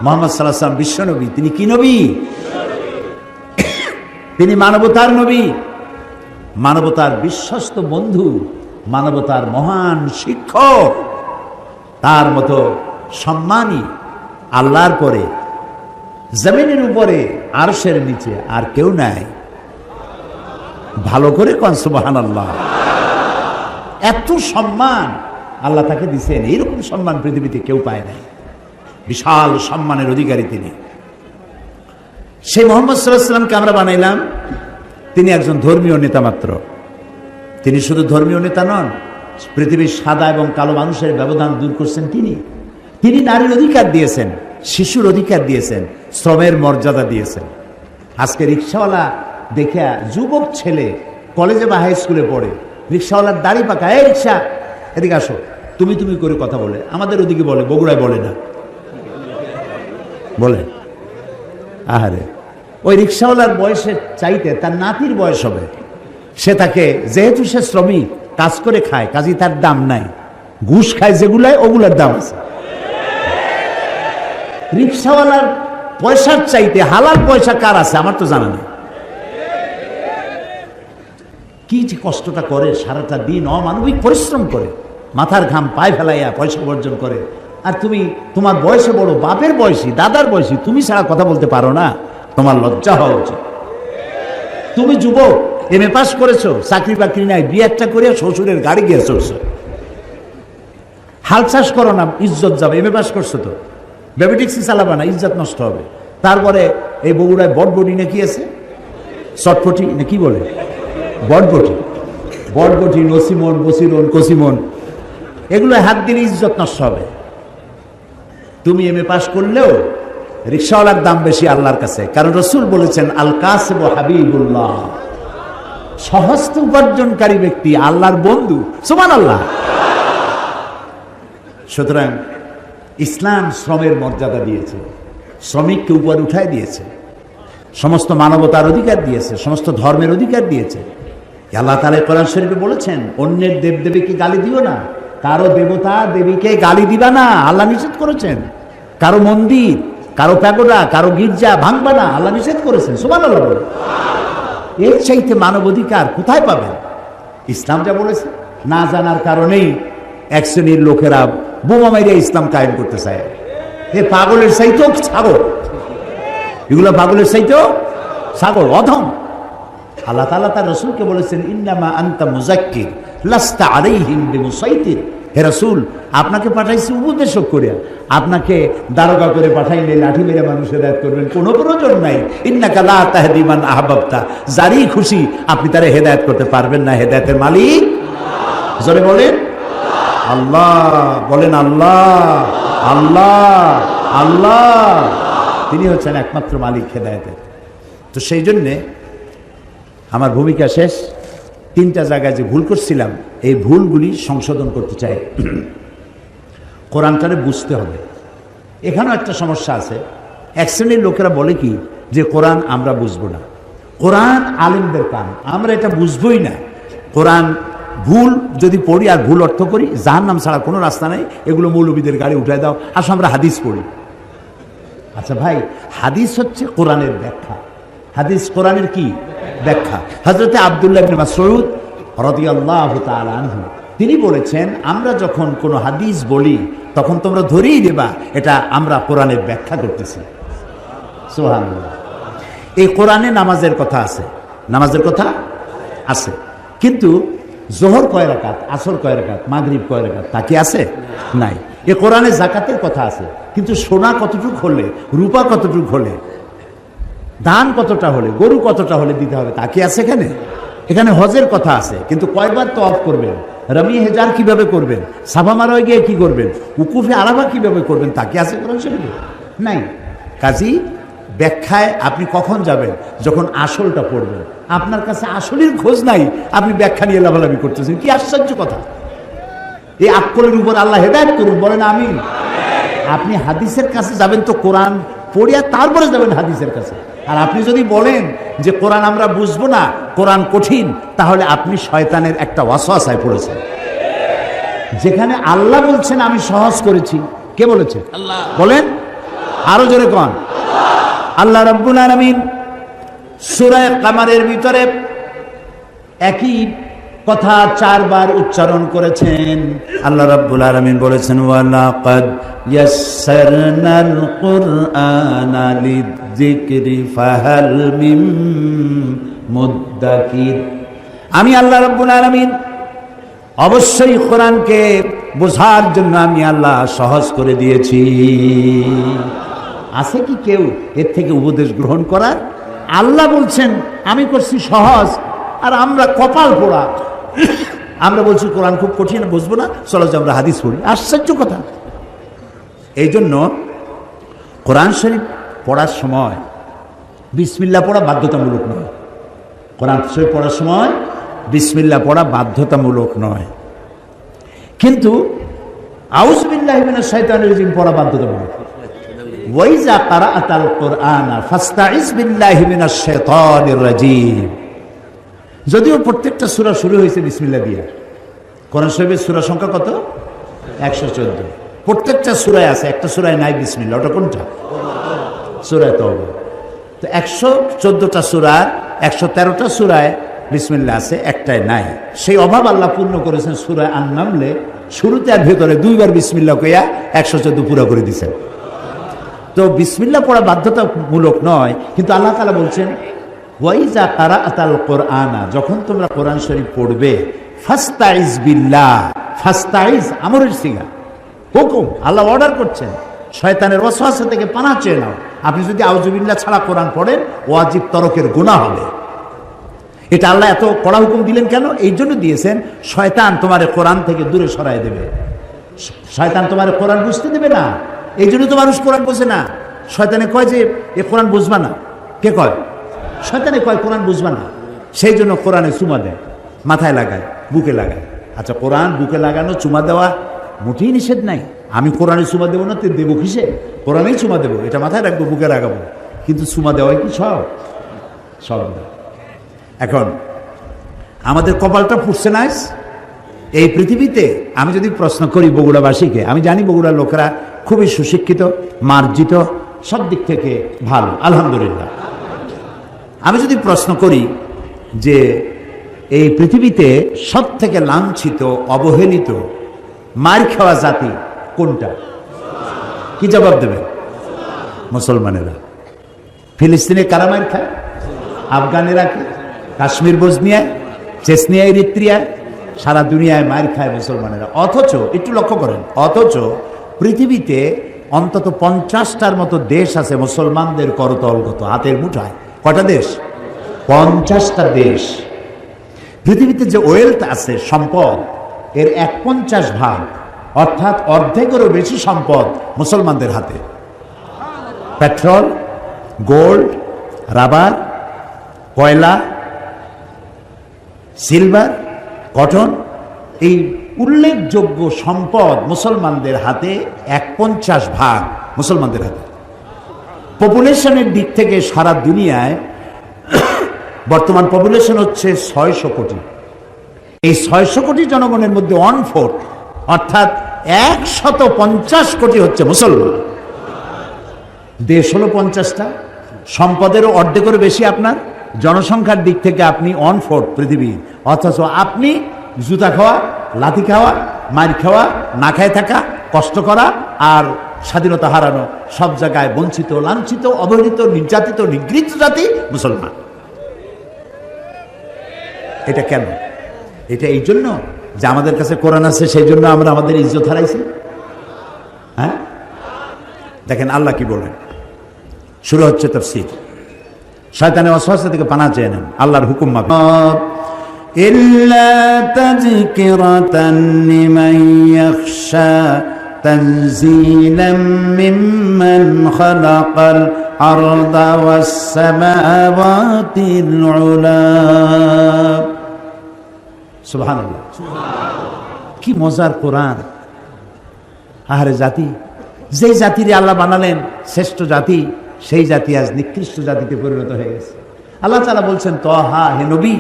মুহাম্মদ সাল্লাল্লাহু আলাইহি ওয়াসাল্লাম বিশ্ব নবী। তিনি কি নবী? তিনি মানবতার নবী, মানবতার বিশ্বস্ত বন্ধু, মানবতার মহান শিক্ষক। তার মতো সম্মানী আল্লাহর পরে জমিনের উপরে আরশের নিচে আর কেউ নাই। ভালো করে কোন সুবহানাল্লাহ। এত সম্মান আল্লাহ তাকে দিয়েছেন, এইরকম সম্মান পৃথিবীতে কেউ পায় নাই। বিশাল সম্মানের অধিকারী তিনি। সেই মুহাম্মদ সাল্লাল্লাহু আলাইহি ওয়াসাল্লামকে আমরা বানাইলাম, তিনি একজন ধর্মীয় নেতা মাত্র। তিনি শুধু ধর্মীয় নেতা নন, পৃথিবীর সাদা এবং কালো মানুষের ব্যবধান দূর করছেন তিনি। তিনি নারীর অধিকার দিয়েছেন, শিশুর অধিকার দিয়েছেন, শ্রমের মর্যাদা দিয়েছেন। আজকে রিক্সাওয়ালা দেখে যুবক ছেলে কলেজে বা হাই স্কুলে পড়ে, রিক্সাওয়ালার দাড়ি পাকা, এই রিক্সা এদিকে আসো, তুমি তুমি করে কথা বলে। আমাদের ওদিকে বলে, বগুড়ায় বলে না, বলে আহারে। ওই রিক্সাওয়ালার বয়সের চাইতে তার নাতির বয়স হবে। সে তাকে, যেহেতু সে শ্রমিক, কাজ করে খায়, কাজী তার দাম নাই। ঘুষ খায় যেগুলায়, ওগুলার দাম আছে। রিক্সাওয়ালার পয়সার চাইতে হালাল পয়সা কার আছে আমার তো জানা নেই। কি যে কষ্টটা করে, সারাটা দিন অমানবিক পরিশ্রম করে, মাথার ঘাম পায়ে ফেলাইয়া পয়সা উপার্জন করে। আর তুমি তোমার বয়সে বড়, বাপের বয়সী, দাদার বয়সী, তুমি ছাড়া কথা বলতে পারো না? তোমার লজ্জা হওয়া উচিত। তুমি যুবক, এমএ পাস করেছো, চাকরি বাকরি নাই, বিয়ে একটা করে শ্বশুরের গাড়ি গিয়ে চলছো। হাল চাষ করো না, ইজ্জত যাবে। এমএ পাস করছো তো, বেবি ট্যাক্সি চালাবে না, ইজ্জত নষ্ট হবে। তারপরে এই বগুড়ায় বটবটি নাকি আছে, চটপটি না কি বলে, বটবটি, বটবটি, নসিমন, বসিরন, কসিমন, এগুলো হাত দিলে ইজ্জত নষ্ট হবে। তুমি এমএ পাস করলেও রিক্সাওয়ালার দাম বেশি আল্লাহর কাছে, কারণ রাসূল বলেছেন আল কাসিব হাবিবুল্লাহ, সহস্ত উপার্জনকারী ব্যক্তি আল্লাহর বন্ধু। সুবহানাল্লাহ। সুতরাং ইসলাম শ্রমের মর্যাদা দিয়েছে, শ্রমিককে উপর উঠায় দিয়েছে, সমস্ত মানবতার অধিকার দিয়েছে, সমস্ত ধর্মের অধিকার দিয়েছে। আল্লাহ তাআলা কোরআন শরীফে বলেছেন, অন্যের দেবদেবীকে গালি দিও না, কারো দেবতা দেবীকে গালি দিবা না, আল্লাহ নিষেধ করেছেন। কারো মন্দির, কারো প্যাগোডা, কারো গির্জা ভাঙবা না, আল্লাহ নিষেধ করেছেন। সুবহানাল্লাহ বলে। এর চাইতে মানব অধিকার কোথায় পাবেন? ইসলাম যা বলেছে, না জানার কারণেই এক শ্রেণীর লোকেরা বোমা মাইরে ইসলাম কায়েম করতে চায়। এ পাগলের চাইতেও ছাগল, এগুলো পাগলের চাইতেও ছাগল, অধম। আল্লাহ তাআলা তার রাসূলকে বলেছেন, ইন্নামা আনতা মুযাক্কির লাস্তা আলাইহিম বিমুসাইতির। হে রাসূল, আপনাকে পাঠাইছি উপদেশক করে, আপনাকে দারোগা করে পাঠাইলে লাঠি মেরে মানুষের হেদায়েত করবেন কোনো প্রয়োজন নাই। ইন্নাকা লা তাহদি মান আহবাবতা, যারই খুশি আপনি তারে হেদায়েত করতে পারবেন না। হেদায়েতের মালিক জোরে বলেন আল্লাহ, বলেন আল্লাহ, আল্লাহ, আল্লাহ, তিনি হচ্ছেন একমাত্র মালিক হেদায়েতের। তো সেই জন্যে আমার ভূমিকা শেষ। 3টা জায়গায় যে ভুল করছিলাম, এই ভুলগুলি সংশোধন করতে চাই। কোরআনটারে বুঝতে হবে। এখানেও একটা সমস্যা আছে। এক শ্রেণীর লোকেরা বলে কি, যে কোরআন আমরা বুঝবো না, কোরআন আলেমদের কাম, আমরা এটা বুঝবই না। কোরআন ভুল যদি পড়ি আর ভুল অর্থ করি, জাহান্নাম ছাড়া কোনো রাস্তা নাই, এগুলো মৌলবীদের গাড়ি উঠায় দাও, আসো আমরা হাদিস পড়ি। আচ্ছা ভাই, হাদিস হচ্ছে কোরআনের ব্যাখ্যা। হাদিস কোরআনের কি ব্যাখ্যা। হযরতে আব্দুল্লাহ ইবনে মাসউদ রাদিয়াল্লাহু তাআলা আনহু তিনি বলেছেন, আমরা যখন কোনো হাদিস বলি তখন তোমরা ধরেই দেবা এটা আমরা কোরআনের ব্যাখ্যা করতেছি। সুবহানাল্লাহ। এই কোরআনে নামাজের কথা আছে, নামাজের কথা আছে, কিন্তু জোহর কয় রাকাত, আসর কয় রাকাত, মাগরিব কয় রাকাত, তা কি আছে? নাই। এই কোরআনে যাকাতের কথা আছে, কিন্তু সোনা কতটুক হলে, রূপা কতটুক হলে, ধান কতটা হলে, গরু কতটা হলে দিতে হবে, তা কি আছে এখানে? এখানে হজের কথা আছে, কিন্তু কয়বার তওয়াফ করবেন, রামি হেজার কিভাবে করবেন, সাফা মারোয় গিয়ে কি করবেন, উকুফে আরাফা কিভাবে করবেন, তা কি আছে কোরআন শরীফে? নাই। কাজী ব্যাখ্যায় আপনি কখন যাবেন? যখন আসলটা পড়বেন। আপনার কাছে আসলের খোঁজ নাই, আপনি ব্যাখ্যা নিয়ে লাভালাভি করতেছেন, কি আশ্চর্য কথা। এই আকলের উপর আল্লাহ হেদায়েত করুন, বলেন আমিন। আপনি হাদিসের কাছে যাবেন তো কোরআন পড়িয়া তারপরে যাবেন হাদিসের কাছে। আর আপনি যদি বলেন যে কোরআন আমরা বুঝবো না, কোরআন কঠিন, তাহলে আপনি শয়তানের একটা ওয়াসওয়াসায় পড়েছেন। যেখানে আল্লাহ বলছেন আমি সহজ করেছি, কে বলেছে? আল্লাহ। বলেন আরো জোরে কোন আল্লাহ রাব্বুল আলামিন সূরা কামারের ভিতরে একই কথা 4 বার উচ্চারণ করেছেন। আল্লাহ রাব্বুল আলামিন বলেছেন ওয়ালাকাদ ইয়াসসারনাল কুরআনা লিযিকরি ফাহাল মিন মুদ্দাকির। আমি আল্লাহ রাব্বুল আলামিন অবশ্যই কোরআনকে বোঝার জন্য আমি আল্লাহ সহজ করে দিয়েছি। আছে কি কেউ এর থেকে উপদেশ গ্রহণ করার? আল্লাহ বলছেন আমি করছি সহজ, আর আমরা কপাল পোড়া আমরা বলছি কোরআন খুব কঠিন, বুঝবো না, চলো যে আমরা হাদিস পড়ি। আশ্চর্য কথা। এই জন্য কোরআন শরীফ পড়ার সময় বিসমিল্লাহ পড়া বাধ্যতামূলক নয়। কোরআন শরীফ পড়ার সময় বিসমিল্লাহ পড়া বাধ্যতামূলক নয়, কিন্তু আউযু বিল্লাহি মিনাশ শাইতানির রাজিম পড়া বাধ্যতামূলক। ওয়াইজা ক্বারাআতাল কুরআনা ফাস্তাইজ বিল্লাহি মিনাশ শাইতানির রাজিম। যদিও প্রত্যেকটা সূরা শুরু হয়েছে বিসমিল্লাহ দিয়ে। কোরআন শরীফের সূরা সংখ্যা কত? 114। প্রত্যেকটা সূরায় আছে, একটা সূরায় নাই বিসমিল্লাহ। ওটা কোনটা? সূরা তাওবা। তো 114টা সূরা 113টা সূরায় বিসমিল্লাহ আছে, একটাই নাই। সেই অভাব আল্লাহ পূর্ণ করেছেন সূরা আন-নামলে শুরুতে আর ভেতরে 2 বার বিসমিল্লাহ কইয়া 114 পুরো করে দিয়েছেন। তো বিসমিল্লাহ পড়া বাধ্যতামূলক নয়, কিন্তু আল্লাহ তাআলা বলছেন ওয়াইজা ক্বারাআতাল কুরআনা, যখন তোমরা কোরআন শরীফ পড়বে ফাস্তাইজ বিল্লাহ। ফাস্তাইজ আমরের সিগা, হুকুম, আল্লাহ অর্ডার করছেন। শয়তানের ওয়াসওয়াসা থেকে পানাহ চেয়ে নাও। আপনি যদি আউযু বিল্লাহ ছাড়া কোরআন পড়েন ওয়াজিব তরকের গুনাহ হবে। এটা আল্লাহ এত কড়া হুকুম দিলেন কেন? এই জন্য দিয়েছেন শয়তান তোমার কোরআন থেকে দূরে সরাই দেবে। শয়তান তোমার কোরআন বুঝতে দেবে না, এই জন্য তো মানুষ কোরআন বোঝে না। শয়তানে কয় যে এ কোরআন বুঝবা না। কে কয়? শয়তানে কয় কোরআন বুঝবা না। সেই জন্য কোরআনে চুমা দেয়, মাথায় লাগায়, বুকে লাগায়। আচ্ছা, কোরআন বুকে লাগানো চুমা দেওয়া মোটেই নিষেধ নাই। আমি কোরআনে চুমা দেবো না, তুই দেবো কিসে? কোরআনেই চুমা দেবো, এটা মাথায় রাখবো, বুকে লাগাবো। কিন্তু চুমা দেওয়াই কি সব এখন আমাদের কপালটা ফুটছে না এই পৃথিবীতে। আমি যদি প্রশ্ন করি বগুড়াবাসীকে, আমি জানি বগুড়ার লোকেরা খুবই সুশিক্ষিত, মার্জিত, সব দিক থেকে ভালো, আলহামদুলিল্লাহ। আমি যদি প্রশ্ন করি যে এই পৃথিবীতে সব থেকে লাঞ্ছিত, অবহেলিত, মার খাওয়া জাতি কোনটা? কি জবাব দেবেন? মুসলমানেরা। ফিলিস্তিনে কারা মার খায়? আফগানেরা কি? কাশ্মীর, বসনিয়ায়, চেচনিয়া, ইরিত্রিয়ায়, সারা দুনিয়ায় মার খায় মুসলমানেরা। অথচ একটু লক্ষ্য করেন, অথচ পৃথিবীতে অন্তত 50টার মতো দেশ আছে মুসলমানদের করতলগত, হাতের মুঠায়। কটা দেশ? 50টা দেশ। পৃথিবীতে যে ওয়েলথ আছে, সম্পদ, এর 1/50 ভাগ, অর্থাৎ অর্ধেকেরও বেশি সম্পদ মুসলমানদের হাতে। পেট্রোল, গোল্ড, রাবার, কয়লা, সিলভার, কটন, এই উল্লেখযোগ্য সম্পদ মুসলমানদের হাতে। 1/50 ভাগ মুসলমানদের হাতে। পপুলেশনের দিক থেকে সারা দুনিয়ায় বর্তমান পপুলেশন হচ্ছে 600 কোটি। এই 600 কোটি জনগণের মধ্যে 1/4 অর্থাৎ 150 কোটি হচ্ছে মুসলমান। দেশ হলো 50টা, সম্পদেরও অর্ধেকেরও বেশি আপনার। জনসংখ্যার দিক থেকে আপনি 1/4 পৃথিবী, অথচ আপনি জুতা খাওয়া, লাথি খাওয়া, মার খাওয়া, না খায় থাকা, কষ্ট করা আর স্বাধীনতা হারানো, সব জায়গায় বঞ্চিত, লাঞ্ছিত, অবহেলিত, নির্যাতিত, নিগৃহীত জাতি মুসলমান। এটা কেন? এটা এই জন্য যে আমাদের কাছে কোরআন আছে, সেই জন্য আমরা আমাদের ইজ্জত হারাইছি। হ্যাঁ, দেখেন আল্লাহ কি বলেন। শুরু হচ্ছে তাফসীর। শয়তানের ওয়াসওয়াসা থেকে পানাহ চেয়ে নেন, আল্লাহর হুকুম মাফিক। ইল্লা তাযকিরাতান লিমান ইয়াখশা তানযীলাম মিম্মান খালাকাল আরদা ওয়াস সামাওয়াতিল উলা। সুবহানাল্লাহ, কি মজার কোরআন। আহারে জাতি, যেই জাতির আল্লাহ বানালেন শ্রেষ্ঠ জাতি, সেই জাতি আজ নিকৃষ্ট জাতিতে পরিণত হয়ে গেছে। আল্লাহ তাআলা বলছেন, তাহা, হে নবী,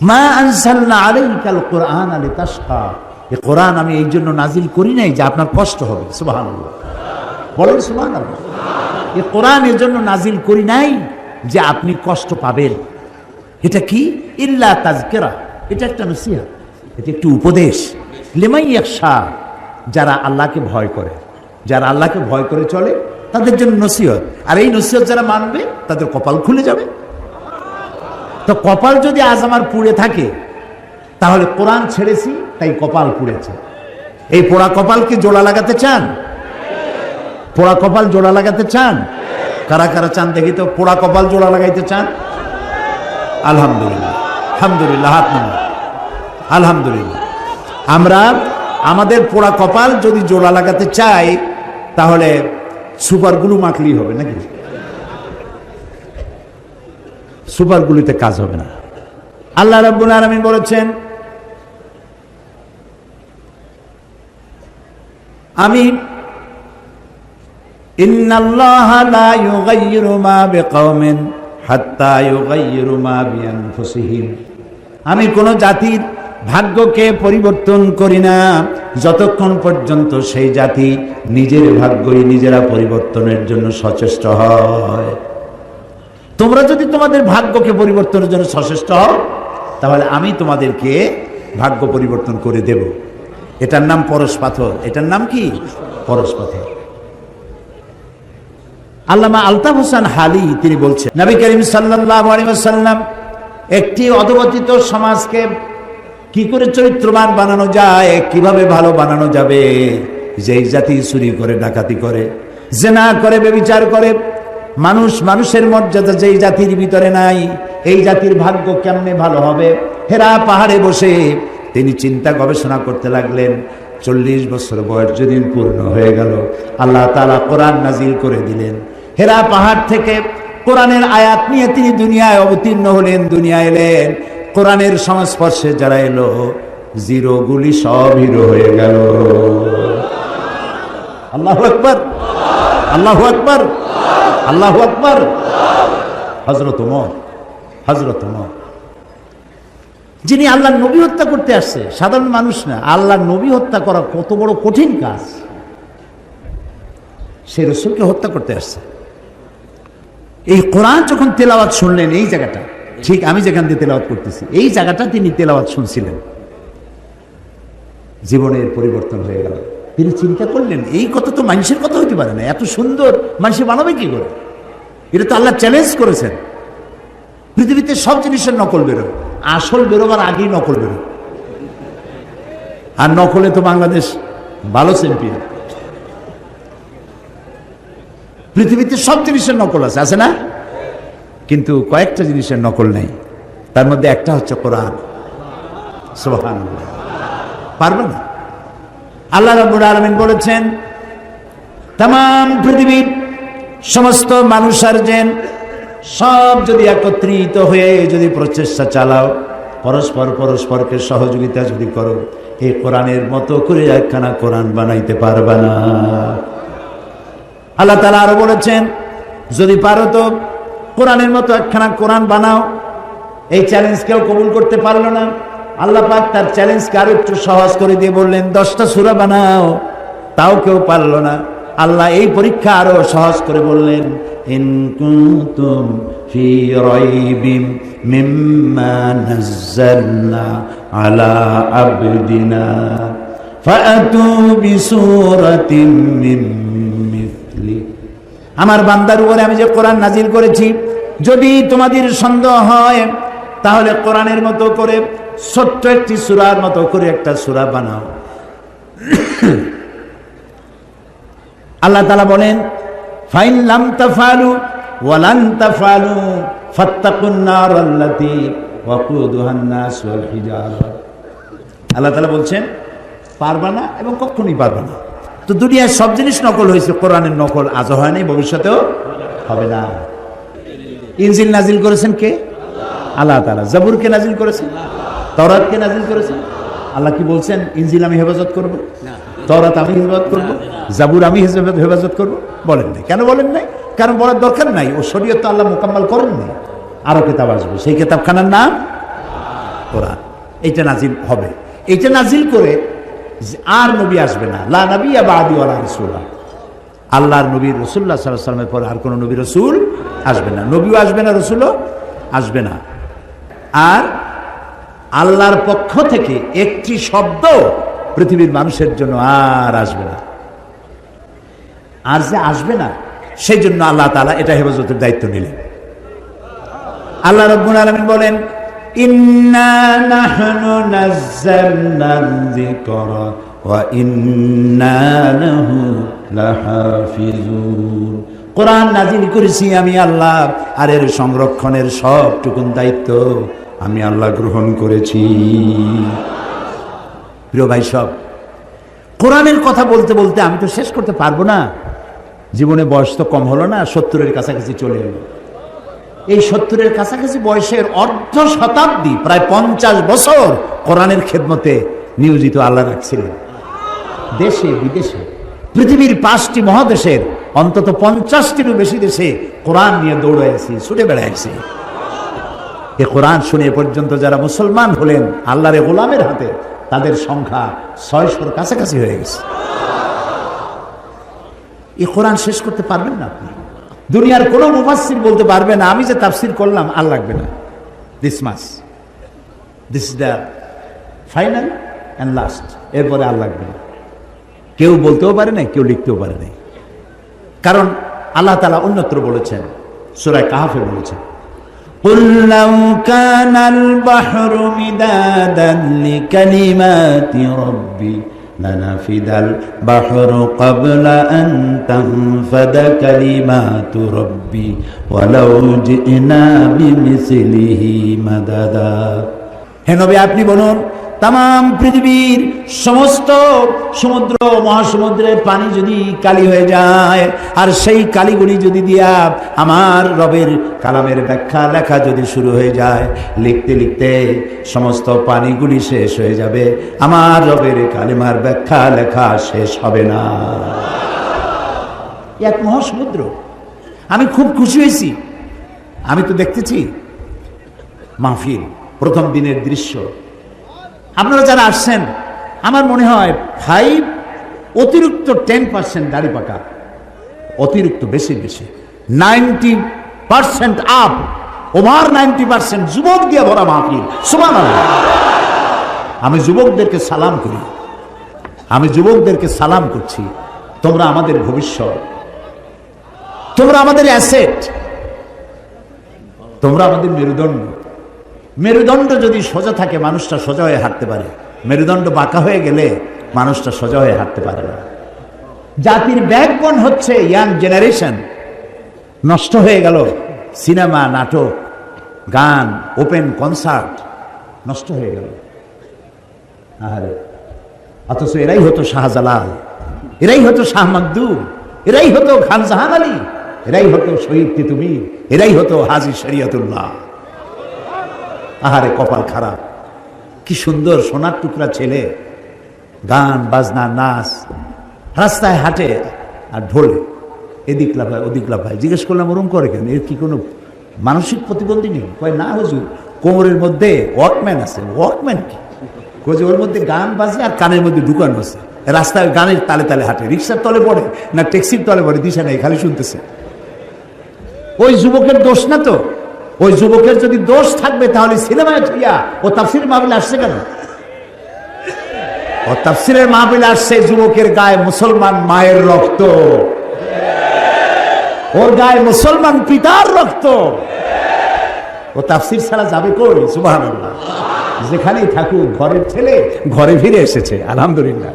মা আনজালনা আলাইকাল কুরআনা লিতাশকা, এই কোরআন আমি এই জন্য নাজিল করি নাই যে আপনার কষ্ট হবে। সুবহানাল্লাহ। বলেন সুবহানাল্লাহ। এই কোরআন এর জন্য নাজিল করি নাই যে আপনি কষ্ট পাবেন। এটা কি? ইল্লা তাযকিরা, এটা একটা নসিহত, এটা একটু উপদেশ। লিমান ইয়াখশা, যারা আল্লাহকে ভয় করে, যারা আল্লাহকে ভয় করে চলে তাদের জন্য নসিহত। আর এই নসিহত যারা মানবে তাদের কপাল খুলে যাবে। তো কপাল যদি আজ আমার পুড়ে থাকে তাহলে কোরআন ছেড়েছি তাই কপাল পুড়েছে। এই পোড়া কপালকে জোড়া লাগাতে চান? পোড়া কপাল জোড়া লাগাতে চান? কারা কারা চান দেখি তো, পোড়া কপাল জোড়া লাগাইতে চান? আলহামদুলিল্লাহ, আলহামদুলিল্লাহ, হাত নামান। আলহামদুলিল্লাহ। আমরা আমাদের পোড়া কপাল যদি জোড়া লাগাতে চাই তাহলে সুপার গ্লু মাখলেই হবে নাকি? সুপার গ্লুতে কাজ হবে না। আল্লাহ রাব্বুল আলামিন বলেছেন, আমি ইন্নাল্লাহা লা ইউগাইয়িরু মা বিকাওমিন হাত্তা ইউগাইয়িরু মা বিআনফুসিহিম, আমি কোন জাতির ভাগ্যকে পরিবর্তন করি না যতক্ষণ পর্যন্ত সেই জাতি নিজের ভাগ্যই নিজেরা পরিবর্তনের জন্য সচেষ্ট হয়। তোমরা যদি তোমাদের ভাগ্যকে পরিবর্তনের জন্য সচেষ্ট হও তাহলে আমি তোমাদেরকে ভাগ্য পরিবর্তন করে দেব। এটার নাম পরশ পাথর। এটার নাম কি? পরশ পাথর। আল্লামা আলতাফ হোসেন হালি তিনি বলছেন, নবী করিম সাল্লাল্লাহু আলাইহি ওয়াসাল্লাম একটি অধঃপতিত সমাজকে কি করে চরিত্রবান বানানো যায়, কিভাবে ভালো বানানো যাবে, যেই জাতি চুরি করে, ডাকাতি করে, জিনা করে, ব্যভিচার করে, মানুষের মর্যাদা যেই জাতির ভিতরে নাই, এই জাতির ভাগ্য কেমনে ভালো হবে। হেরা পাহাড়ে বসে তিনি চিন্তা গবেষণা করতে লাগলেন। 40 বছর বয়স যেদিন পূর্ণ হয়ে গেল, আল্লাহ তাআলা কোরআন নাজিল করে দিলেন। হেরা পাহাড় থেকে কোরআনের আয়াত নিয়ে তিনি দুনিয়ায় অবতীর্ণ হলেন, দুনিয়ায় এলেন। কোরআনের সংস্পর্শে যারা এলো, জিরো গুলি সব হিরো হয়ে গেল। আল্লাহু আকবার, আল্লাহু আকবার, আল্লাহু আকবার। হযরত ওমর, যিনি আল্লাহর নবী হত্যা করতে আসছে, সাধারণ মানুষ না, আল্লাহর নবী হত্যা করা কত বড় কঠিন কাজ। সে রাসূলকে হত্যা করতে আসছে। এই কোরআন যখন তেলাওয়াত শুনলেন, এই জায়গাটা ঠিক আমি যেখান দিয়ে তেলাওয়াত করতেছি, এই জায়গাটা তিনি তেলাওয়াত শুনছিলেন, জীবনের পরিবর্তন হয়ে গেল। তিনি চিন্তা করলেন, এই কথা তো মানুষের কথা হইতে পারে না, এত সুন্দর মানুষ বানাবে কি করে? এটা তো আল্লাহ চ্যালেঞ্জ করেছেন। পৃথিবীতে সব জিনিসের নকল বেরোয়, আসল বেরোবার আগেই নকল বেরোয়। আর নকলে তো বাংলাদেশ ভালো চ্যাম্পিয়ন। পৃথিবীতে সব জিনিসের নকল আছে না? কিন্তু কয়েকটা জিনিসের নকল নেই। তার মধ্যে একটা হচ্ছে কোরআন। সুবহানাল্লাহ। পারবে না? আল্লাহ রাব্বুল আলামিন বলেছেন, তামাম পৃথিবীর সমস্ত মানুষ আর জিন সব যদি একত্রিত হয়ে যদি প্রচেষ্টা চালাও, পরস্পরকে সহযোগিতা যদি করো, এই কোরআনের মতো করে একখানা কোরআন বানাইতে পারবে না। আল্লাহ তাআলা আরো বলেছেন, যদি পারো তো কোরআনের মতো একখানা কোরআন বানাও। এই চ্যালেঞ্জ কেউ কবুল করতে পারলো না। আল্লাহ পাক তার চ্যালেঞ্জকে আরো একটু সহজ করে দিয়ে বললেন, 10টা সূরা বানাও। তাও কেউ পারলো না। আল্লাহ এই পরীক্ষা আরো সহজ করে বললেন, ইন কুনতুম ফি রাইবিম মিম্মা নাযালনা আলা আবদিনা ফাআতু বিসূরাতিন মিন মিথলি। আমার বান্দার উপরে আমি যে কোরআন নাজিল করেছি, যদি তোমাদের সন্দেহ হয় তাহলে কোরআনের মতো করে ছোট্ট একটি সূরার মতো করে একটা সূরা বানাও। আল্লাহ তাআলা বলেন, ফাইন লাম তাফআলু ওয়া লান তাফআলু ফাত্তাকুন নার আল্লাতী ওয়াকুদুহান নাস ওয়াল হিজারা। আল্লাহ তাআলা বলছেন, পারবা না এবং কখনোই পারবা না। তো দুনিয়ায় সব জিনিস নকল হয়েছে, কোরআনের নকল আজও হয় নাই, ভবিষ্যতেও হবে না। ইনজিল নাজিল করেছেন কে? আল্লাহ তাআলা। জাবুরকে নাজিল করেছেন, তাওরাতকে নাজিল করেছেন। আল্লাহ কি বলছেন, ইনজিল আমি হেফাজত করব, তাওরাত আমি হেফাজত করব, জাবুর আমি হেফাজত করব? বলেন নাই। কেন বলেন নাই? কারণ বলার দরকার নাই। ও শরীয়ত তো আল্লাহ মোকাম্মল করেন নাই। আরো কিতাব আসবে, সেই কিতাবখানার নাম কোরআন। এইটা নাজিল হবে। এইটা নাজিল করে আর নবী আসবে না। লা নবিয়্যা বা'দি ওয়া লা রাসূলা। আল্লাহর নবী রাসূলুল্লাহ সাল্লাল্লাহু আলাইহি ওয়াসাল্লামের পর আর কোনো নবী রাসূল আসবে না, নবীও আসবে না, রাসূলও আসবে না। আর আল্লাহর পক্ষ থেকে একটি শব্দ পৃথিবীর মানুষের জন্য আর আসবে না। আর যে আসবে না, সেই জন্য আল্লাহ তাআলা এটা হেফাজতের দায়িত্ব নিলেন। আল্লাহ রাব্বুল আলামিন বলেন, ইন্না নাহনু নাযালনা যিকরা ওয়া ইন্না লাহু লাহাফিজুন। কোরআন নাযিল করেছি আমি আল্লাহ, আর এর সংরক্ষণের সবটুকুন দায়িত্ব আমি আল্লাহ গ্রহণ করেছি। প্রিয় ভাই সব, কোরআনের কথা বলতে বলতে আমি তো শেষ করতে পারবো না। জীবনে বয়স তো কম হলো না, 70-এর কাছাকাছি চলে এলো। এই 70-এর কাছাকাছি বয়সের অর্ধ শতাব্দী, প্রায় 50 বছর কোরআনের খেদমতে নিয়োজিত আল্লাহ রাখছিলেন। দেশে বিদেশে পৃথিবীর 5টি মহাদেশের অন্তত 50টিরও বেশি দেশে কোরআন নিয়ে দৌড়াইছি, ছুটে বেড়াইছি। এ কোরআন শুনে পর্যন্ত যারা মুসলমান হলেন আল্লাহর গোলামের হাতে, তাদের সংখ্যা 600-র কাছাকাছি হয়ে গেছে। এই কোরআন শেষ করতে পারবেন না আপনি। দুনিয়ার কোনো মুফাসসির বলতে পারবে না আমি যে তাফসির করলাম আর লাগবে না, this is the final and last, এরপরে আর লাগবে না। কেউ বলতেও পারে না, কেউ লিখতেও পারে না। কারণ আল্লাহ তাআলা অন্যত্র বলেছেন, সূরা কাহফে বলেছেন, قُلْ لَوْ كَانَ الْبَحْرُ مِدَادًا لِكَلِمَاتِ رَبِّي لَنَفِدَ الْبَحْرُ قَبْلَ أَن تَنفَدَ كَلِمَاتُ رَبِّي وَلَوْ جِئْنَا بِمِثْلِهِ مَدَدًا। হে নবী, আপনি বলুন, তাম পৃথিবীর সমস্ত সমুদ্র মহাসমুদ্রের পানি যদি কালি হয়ে যায়, আর সেই কালিগুলি যদি দিয়া আমার রবের কালামের ব্যাখ্যা লেখা যদি শুরু হয়ে যায়, লিখতে লিখতে সমস্ত পানিগুলি শেষ হয়ে যাবে, আমার রবের কালিমার ব্যাখ্যা লেখা শেষ হবে না। এক মহাসমুদ্র। আমি খুব খুশি হয়েছি। আমি তো দেখতেছি মাহফিল, প্রথম দিনের দৃশ্য। আপনারা যারা আসছেন, আমার মনে হয় 5 অতিরিক্ত 10% দাড়ি পাকা, অতিরিক্ত বেশি 90% আপ, ওভার 90% যুবক দিয়ে ভরা মাহফিল। সুবহানাল্লাহ। আমি যুবকদেরকে সালাম করি, আমি যুবকদেরকে সালাম করছি। তোমরা আমাদের ভবিষ্যৎ, তোমরা আমাদের অ্যাসেট, তোমরা আমাদের মেরুদণ্ড। মেরুদণ্ড যদি সোজা থাকে মানুষটা সোজা হয়ে হাঁটতে পারে, মেরুদণ্ড বাঁকা হয়ে গেলে মানুষটা সোজা হয়ে হাঁটতে পারে না। জাতির ব্যাকবোন হচ্ছে ইয়াং জেনারেশন। নষ্ট হয়ে গেল সিনেমা, নাটক, গান, ওপেন কনসার্ট, নষ্ট হয়ে গেল। আরে অথচ এরাই হতো শাহজালাল, এরাই হতো শাহ মাকদুম, এরাই হতো খান জাহান আলী, এরাই হতো শহীদ তিতুমির, এরাই হতো হাজী শরিয়তুল্লাহ। আহারে কপাল খারাপ। কি সুন্দর সোনার টুকরা ছেলে, গান বাজনা নাচ, রাস্তায় হাঁটে আর ঢোলে, এদিক লাফায় ওদিক লাফায়। জিজ্ঞেস করলাম ওরম করে কেন, এর কি কোনো মানসিক প্রতিবন্ধী নেই? কয় না হুজুর, কোমরের মধ্যে ওয়াকম্যান আছে। ওয়াকম্যান কি? কয়ে ওর মধ্যে গান বাজে আর কানের মধ্যে ঢুকানো আছে, রাস্তায় গানের তালে তালে হাঁটে। রিক্সার তলে পড়ে না ট্যাক্সির তলে পড়ে, দিশা নেই, খালি শুনতেছে। ওই যুবকের দোষ না তো? ওই যুবকের যদি দোষ থাকবে তাহলে সিনেমায় ঠিয়া ও তাফসিরের মাহফিলে আসছে কেন? ও তাফসিরের মাহফিলে আসছে যুবকের গায়ে মুসলমান মায়ের রক্ত, ওর গায়ে মুসলমান পিতার রক্ত। ও তাফসির ছাড়া যাবে কই? সুবহানাল্লাহ। যেখানেই থাকুক ঘরের ছেলে ঘরে ফিরে এসেছে। আলহামদুলিল্লাহ,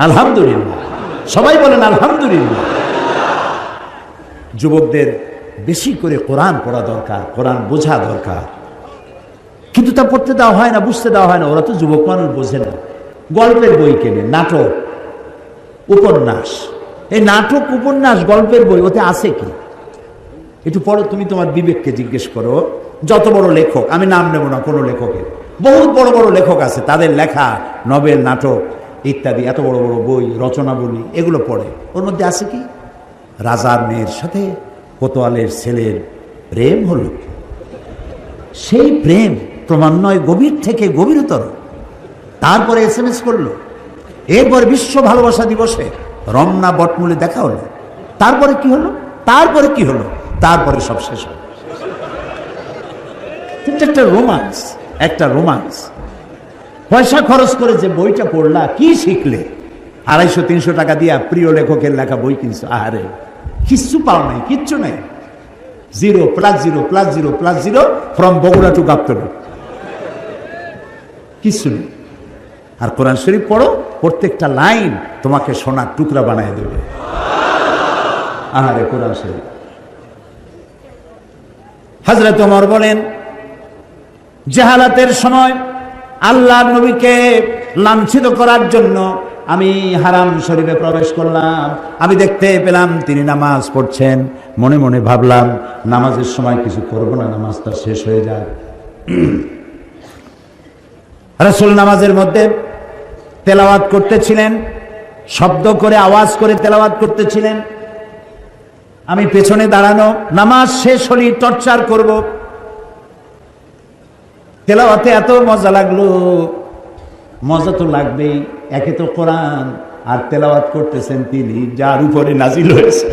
আলহামদুলিল্লাহ। সবাই বলেন আলহামদুলিল্লাহ। যুবকদের বেশি করে কোরআন পড়া দরকার, কোরআন বোঝা দরকার। কিন্তু তা পড়তে দেওয়া হয় না, বুঝতে দেওয়া হয় না। ওরা তো যুবক মানুষ, বোঝে না। গল্পের বই কেনে, নাটক, উপন্যাস। এই নাটক, উপন্যাস, গল্পের বই, ওতে আছে কি? একটু পড়ো, তুমি তোমার বিবেককে জিজ্ঞেস করো। যত বড় লেখক, আমি নাম নেব না কোনো লেখকের, বহুত বড় বড় লেখক আছে, তাদের লেখা নভেল, নাটক ইত্যাদি, এত বড় বড় বই, রচনাবলী, এগুলো পড়ে। ওর মধ্যে আছে কি? রাজার মেয়ের সাথে কোতোয়ালের ছেলের প্রেম হলো। সেই প্রেম ক্রমান্বয়ে গভীর থেকে গভীরতর। তারপরে SMS করলো। এরপর বিশ্ব ভালোবাসা দিবসে রমনা বটমূলে দেখা হলো। তারপরে কি হলো? তারপরে কি হলো? তারপরে সব শেষ হলো। একটা রোমান্স, একটা রোমান্স। পয়সা খরচ করে যে বইটা পড়লা, কি শিখলে? 250-300 টাকা দিয়া প্রিয় লেখকের লেখা বই কিনছো, আহারে কিচ্ছু পাও নাই, কিচ্ছু নাই। 0 + 0 + 0 + 0 ফ্রম বগুড়া টু গাবতলী, কিচ্ছু নেই। আর কোরআন শরীফ পড়ো, প্রত্যেকটা লাইন তোমাকে সোনার টুকরা বানায় দেবে। আহারে কোরআন শরীফ। হযরত ওমর বলেন, জাহালাতের সময় আল্লাহর নবীকে লাঞ্ছিত করার জন্য আমি হারাম শরীফে প্রবেশ করলাম। আমি দেখতে পেলাম তিনি নামাজ পড়ছেন। মনে মনে ভাবলাম, নামাজের সময় কিছু করব না, নামাজটা শেষ হয়ে যায়। রাসূল নামাজের মধ্যে তেলাওয়াত করতেছিলেন, শব্দ করে আওয়াজ করে তেলাওয়াত করতেছিলেন। আমি পেছনে দাঁড়ানো, নামাজ শেষ হলেই টর্চার করব। তেলাওয়াতে এত মজা লাগলো, মজা তো লাগবেই, একে তো কোরআন, আর তেলাওয়াত করতেছেন তিনি যার উপরে নাজিল হয়েছে।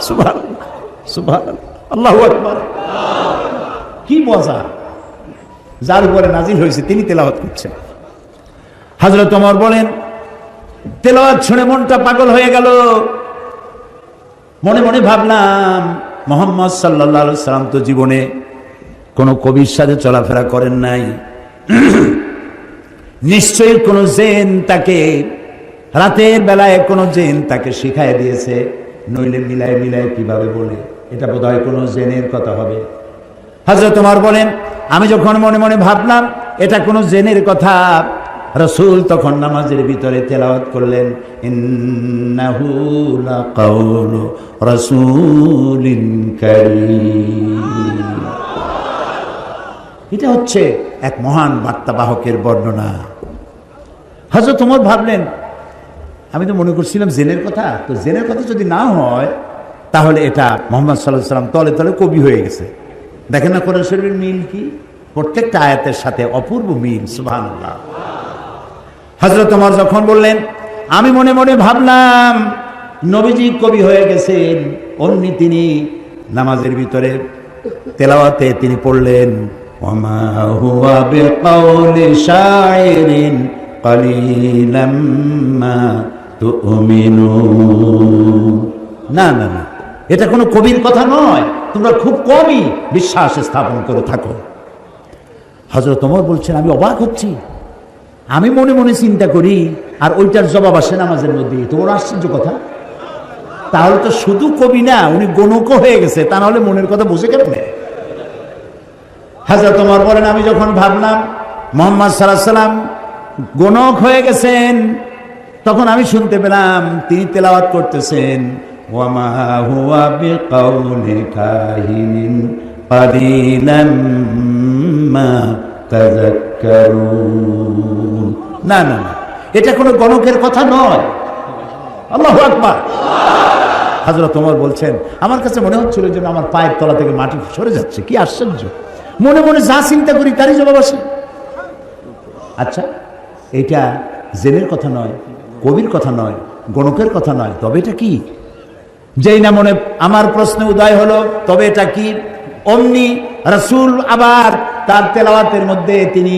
সুবহানাল্লাহ, সুবহানাল্লাহ, আল্লাহু আকবার। কি মজা! যার উপরে নাজিল হয়েছে তিনি তেলাওয়াত করছেন। হযরত ওমর বলেন, তেলাওয়াত শুনে মনটা পাগল হয়ে গেল। মনে মনে ভাবলাম, মুহাম্মদ সাল্লাল্লাহু আলাইহি সাল্লাম তো জীবনে কোনো কবির সাথে চলাফেরা করেন নাই। নিশ্চয়ই কোনো জিন তাকে, রাতের বেলায় কোনো জিন তাকে শিখায় দিয়েছে, নইলে মিলায় মিলায় কিভাবে বলে, এটা বোধহয় কোনো জিনের কথা হবে। হযরত ওমর বলেন, আমি যখন মনে মনে ভাবলাম এটা কোনো জিনের কথা, রাসূল তখন নামাজের ভিতরে তেলাওয়াত করলেন, ইন্নাহু লাকাউলু রাসূলিন কারীম। এটা হচ্ছে এক মহান বার্তাবাহকের বর্ণনা। হযরত ওমর ভাবলেন, আমি তো মনে করছিলাম জেনের কথা, তো জেনের কথা যদি না হয় তাহলে এটা মুহাম্মদ সাল্লাল্লাহু আলাইহি ওয়াসাল্লাম তলে তলে কবি হয়ে গেছে। দেখেন না কোরআন শরীফের মিল কি, প্রত্যেকটা আয়াতের সাথে অপূর্ব মিল। সুবহানাল্লাহ। হযরত ওমর যখন বললেন, আমি মনে মনে ভাবলাম নবীজি কবি হয়ে গেছেন, অমনি তিনি নামাজের ভিতরে তেলাওয়াতে তিনি পড়লেন, ওয়ামা হুয়া বিকাউলি শাইরিন কালিলাম মা তুমিনুন। না না না, এটা কোনো কবির কথা নয়, তোমরা খুব কমই বিশ্বাস স্থাপন করে থাকো। হযরত ওমর বলছেন, আমি অবাক হচ্ছি, আমি মনে মনে চিন্তা করি আর ওইটার জবাব আসে নামাজের মধ্যে, তোমার আশ্চর্য কথা। তাহলে তো শুধু কবি না, উনি গণক হয়ে গেছে, তা নাহলে মনের কথা বুঝে কেমনে? হযরত ওমর বলেন, আমি যখন ভাবলাম মুহাম্মদ সাল্লাল্লাহু আলাইহি ওয়াসাল্লাম গণক হয়ে গেছেন, তখন আমি শুনতে পেলাম তিনি তেলাওয়াত করতেছেন, ওয়ামা হুয়া বিকাউলি কাহিনিন কালিলাম মা তাযাক্কারুন। না না না, এটা কোনো গণকের কথা নয়। আল্লাহু আকবার। হযরত ওমর বলছেন, আমার কাছে মনে হচ্ছিল যেন আমার পায়ের তলা থেকে মাটি সরে যাচ্ছে। কি আশ্চর্য! মনে মনে যা চিন্তা করি তারই জবাব আসে। আচ্ছা, এটা জেনের কথা নয়, কবির কথা নয়, গণকের কথা নয়, তবে এটা কি? যেই না মনে আমার প্রশ্ন উদয় হলো, তবে এটা কি? অমনি রাসূল আবার তার তেলাওয়াতের মধ্যে তিনি,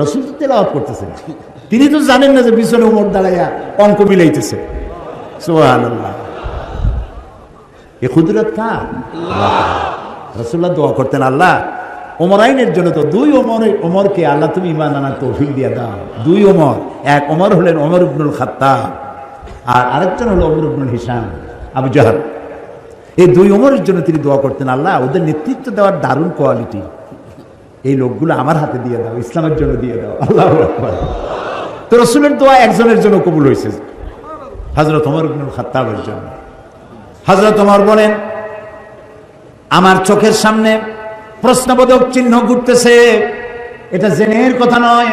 রাসূল তেলাওয়াত করতেছেন, তিনি তো জানেন না যে পিছনে ওমর দাঁড়াইয়া অঙ্ক মিলাইতেছে। সুবহানাল্লাহ। এ কুদরত কার? রাসূলুল্লাহ দোয়া করতেন, আল্লাহ ওমরাইনের জন্য তো দুই ওমরকে আল্লাহ তুমি ঈমান আনার তৌফিক দিয়ে দাও। দুই ওমর, এক ওমর হলেন ওমর ইবনুল খাত্তাব, আর আরেকজন হলো ওমর ইবনুল হিশাম আবু জাহল। এই দুই ওমরের জন্য তিনি দোয়া করতেন, আল্লাহ ওদের নেতৃত্ব দেওয়ার দারুণ কোয়ালিটি, এই লোকগুলো আমার হাতে দিয়ে দাও, ইসলামের জন্য দিয়ে দাও। আল্লাহু আকবার। তো রাসূলের দোয়া একজনের জন্য কবুল হয়েছে, হযরত ওমর ইবনুল খাত্তাবের জন্য। হযরত ওমর বলেন, আমার চোখের সামনে প্রশ্নবোধক চিহ্ন ঘুরতেছে, এটা জেনের কথা নয়,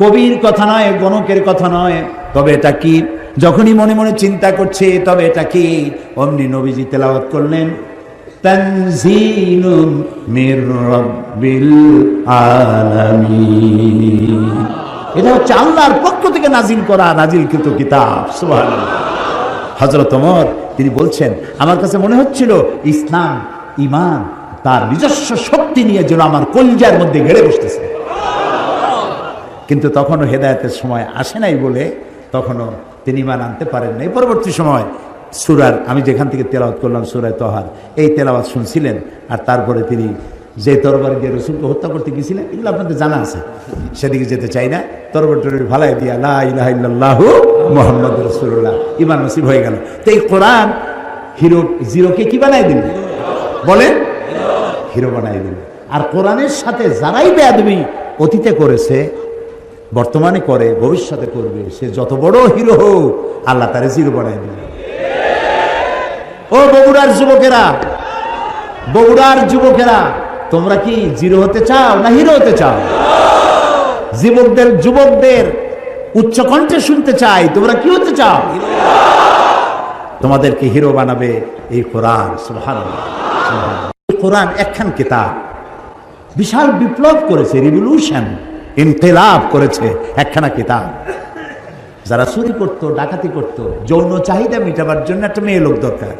কবির কথা নয়, গণকের কথা নয়, তবে এটা কি? যখনই মনে মনে চিন্তা করছে তবে এটা কি, অমনি নবীজি তেলাওয়াত করলেন, তানজিলুম মির রাব্বিল আলামিন। এটা হচ্ছে আল্লাহর পক্ষ থেকে নাজিল করা, নাজিলকৃত কিতাব। সুবহানাল্লাহ। হযরত ওমর তিনি বলছেন, আমার কাছে মনে হচ্ছিল ইসলাম ঈমান তার নিজস্ব শক্তি নিয়ে যেন আমার কলিজার মধ্যে গেড়ে বসতেছে। কিন্তু তখনও হেদায়েতের সময় আসে নাই বলে তখনও তিনি ঈমান আনতে পারেন নাই। পরবর্তী সময় সূরার আমি যেখান থেকে তেলাওয়াত করলাম সূরা তাহা, এই তেলাওয়াত শুনছিলেন। আর তারপরে তিনি যে তরবারি দিয়ে রসুলকে হত্যা করতে গিয়েছিলেন, এগুলো আপনাদের জানা আছে, সেদিকে যেতে চাই না। তরবারি ভালাই দিয়া লা ইলাহা ইল্লাল্লাহু মুহাম্মাদুর রাসূলুল্লাহ, ঈমান নসিব হয়ে গেল। তো এই কোরআন জিরোকে কি বানাই দিল? বলেন, হিরো বানাই দিল। আর কোরআনের সাথে যারাই বেয়াদবি অতীতে করেছে, বর্তমানে করে, ভবিষ্যতে করবে, সে যত বড় হিরো হোক আল্লাহ তারে জিরো বানাই দিল। ও বগুড়ার যুবকেরা, বগুড়ার যুবকেরা, তোমরা কি জিরো হতে চাও না হিরো হতে চাও? যুবকদের উচ্চ কণ্ঠে শুনতে চাই, তোমরা কি হতে চাও? তোমাদেরকে হিরো বানাবে এই কোরআন। সুবহানাল্লাহ, সুবহানাল্লাহ। কোরআন একখান কিতাব, বিশাল বিপ্লব করেছে, রিভলিউশন, ইনকিলাব করেছে একখানা কিতাব। যারা চুরি করতো, ডাকাতি করতো, যৌন চাহিদা মেটাবার জন্য একটা মেয়ে লোক দরকার।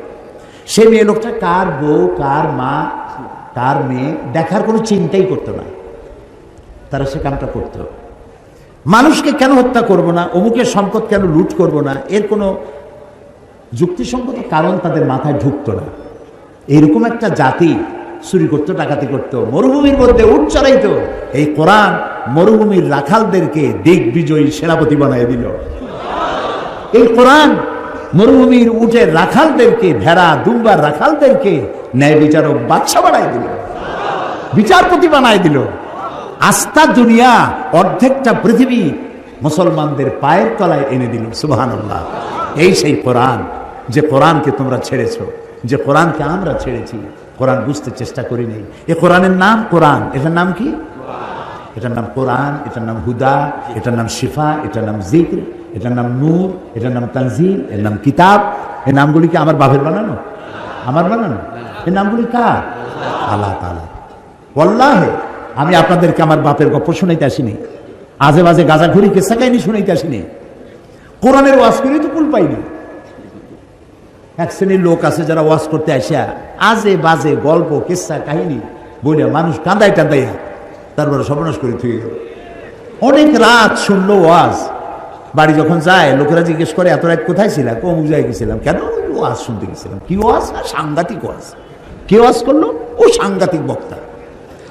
সেই মেয়ে লোকটা কার বউ, কার মা, কার মেয়ে দেখার কোনো চিন্তাই করতো না, তারা সে কামটা করত। মানুষকে কেন হত্যা করব না, অমুকের সম্পদ কেন লুট করব না, এর কোনো যুক্তিসঙ্গত কারণ তাদের মাথায় ঢুকতো না। এইরকম একটা জাতি চুরি করতো, ডাকাতি করতো, মরুভূমির মধ্যে উট চড়াইতো। এই কোরআন মরুভূমির রাখালদেরকে দিগ্বিজয়ী সেনাপতি বানিয়ে দিল। এই কোরআন মরুভূমির উটের রাখালদেরকে, ভেড়া দুম্বার রাখালদেরকে ন্যায় বিচারক বাদশা বানাই দিল, বিচারপতি বানাই দিল। আস্থা দুনিয়া, অর্ধেকটা পৃথিবী মুসলমানদের পায়ের তলায় এনে দিল। সুবহানাল্লাহ। এই সেই কোরআন, যে কোরআনকে তোমরা ছেড়েছো, যে কোরআনকে আমরা ছেড়েছি। কোরআন বুঝতে চেষ্টা করি নাই। এ কোরআনের নাম কোরআন, এটার নাম কি? এটার নাম কোরআন, এটার নাম হুদা, এটার নাম শিফা, এটার নাম জিক্র, এটার নাম নূর, এটার নাম তানজিল, এর নাম কিতাব। এই নামগুলি কি আমার বাপের বানানো? আমার বানানো? এই নামগুলি কার? আল্লাহ তাআলা। ওয়াল্লাহি আমি আপনাদেরকে আমার বাপের গল্প শুনাইতে আসিনি, আজে বাজে গাঁজাখুরি কেসা কাহিনী শুনাইতে আসিনি। কোরআনের ওয়াজ করে তো কুল পাইনি। এক শ্রেণীর লোক আছে যারা ওয়াজ করতে আসা আজে বাজে গল্প কেসা কাহিনী বলে মানুষ কান্দাই টান্দাইয়া তারপরে সর্বনাশ করে থুয়ে গেল। অনেক রাত শুনলো ওয়াজ, বাড়ি যখন যায় লোকেরা জিজ্ঞেস করে এত রাত কোথায় ছিলাম? অমুক জায়গায় গেছিলাম। কেন? ওয়াজ শুনতে গেছিলাম। কি ওয়াজ? সাংঘাতিক ওয়াজ। কে ওয়াজ করলো? ও সাংঘাতিক বক্তা।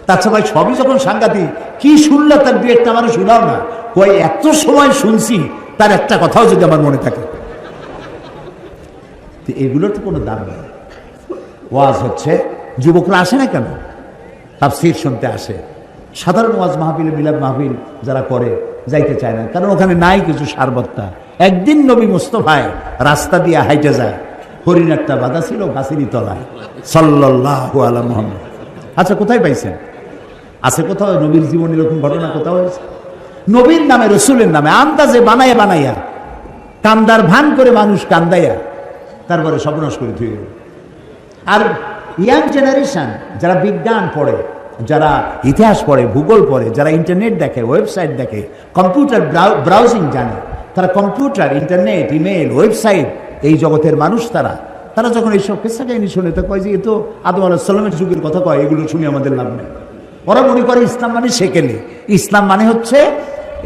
তাছাড়া ভাই সবই যখন সাংঘাতিক, কি শুনলো তার দু একটা মানুষ শোনাও না। কই এত সময় শুনছি, তার একটা কথাও যদি আমার মনে থাকে। এগুলোর তো কোনো দাম নেই। ওয়াজ হচ্ছে, যুবকরা আসে না কেন? তাফসীর শুনতে আসে। সাধারণ ওয়াজ মাহফিলে, মিলাদ মাহফিল যারা করে যাইতে চায় না, কারণ ওখানে নাই কিছু সারবত্তা। একদিন নবী মুস্তাফায় রাস্তা দিয়ে হাইটে যায়, হরিণ একটা বাধা ছিল গাছেরই তলায়, সাল্লাল্লাহু আলা মুহাম্মদ। আচ্ছা, কোথায় পাইছেন? আছে কোথাও নবীর জীবনে এরকম ঘটনা কোথাও হয়েছে? নবীর নামে, রসুলের নামে আন্দাজে বানাইয়া কান্দার ভান করে মানুষ কান্দাইয়া তারপরে সর্বনাশ করে থুয়ে গেল। আর ইয়াং জেনারেশন যারা বিজ্ঞান পড়ে, যারা ইতিহাস পড়ে, ভূগোল পড়ে, যারা ইন্টারনেট দেখে, ওয়েবসাইট দেখে, কম্পিউটার ব্রাউজিং জানে, তারা কম্পিউটার, ইন্টারনেট, ইমেল, ওয়েবসাইট, এই জগতের মানুষ তারা যখন এইসব কেসা কাহিনী শুনে তা কয় যে এ তো আদম আলাইহিস সালামের যুগের কথা কয়, এগুলো শুনে আমাদের লাভ নেই। ওরা মনে করে ইসলাম মানে সেকেলে, ইসলাম মানে হচ্ছে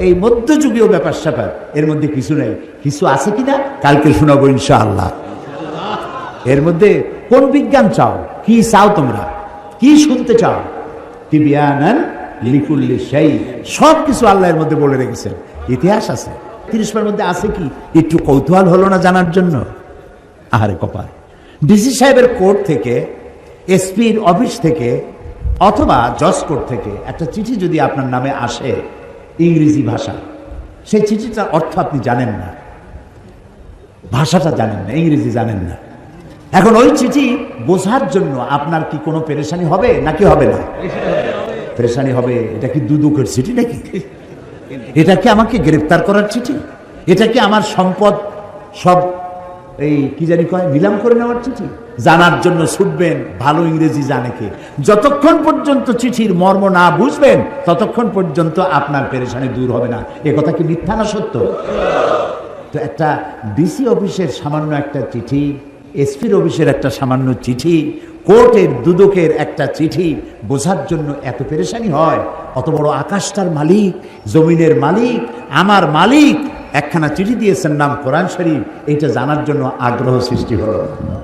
এই মধ্যযুগীয় ব্যাপার স্যাপার, এর মধ্যে কিছু নেই। কিছু আছে কিনা কালকে শোনাবো ইনশাআল্লাহ। এর মধ্যে কোন বিজ্ঞান চাও? কি চাও তোমরা? কি শুনতে চাও? তিবিয়ানান লিকুল্লি শাই, সব কিছু আল্লাহর মধ্যে বলে রেখেছেন। ইতিহাস আছে 30 মধ্যে আছে কি? একটু কৌতূহল হলো না জানার জন্য? আহারে কপাল। ডিসি সাহেবের কোর্ট থেকে, এসপির অফিস থেকে, অথবা জজ কোর্ট থেকে একটা চিঠি যদি আপনার নামে আসে ইংরেজি ভাষা, সেই চিঠিটার অর্থ আপনি জানেন না, ভাষাটা জানেন না, ইংরেজি জানেন না। এখন ওই চিঠি বোঝার জন্য আপনার কি কোনো পেরেশানি হবে নাকি হবে না? পেরেশানি হবে। এটা কি দুদকের চিঠি নাকি? এটা কি আমাকে গ্রেফতার করার চিঠি? এটা কি আমার সম্পদ সব এই কি জানি কয় নিলাম করে নেওয়ার চিঠি? জানার জন্য ছুটবেন, ভালো ইংরেজি জানে কে। যতক্ষণ পর্যন্ত চিঠির মর্ম না বুঝবেন ততক্ষণ পর্যন্ত আপনার পেরেশানি দূর হবে না। এ কথা কি মিথ্যা না সত্য? তো একটা ডিসি অফিসের সামান্য একটা চিঠি এসপির অফিসের একটা সামান্য চিঠি, কোর্টের দুদকের একটা চিঠি বোঝার জন্য এত পেরেশানি হয়, অত বড় আকাশটার মালিক, জমিনের মালিক, আমার মালিক একখানা চিঠি দিয়েছেন নাম কোরআন শরীফ, এইটা জানার জন্য আগ্রহ সৃষ্টি হলো না,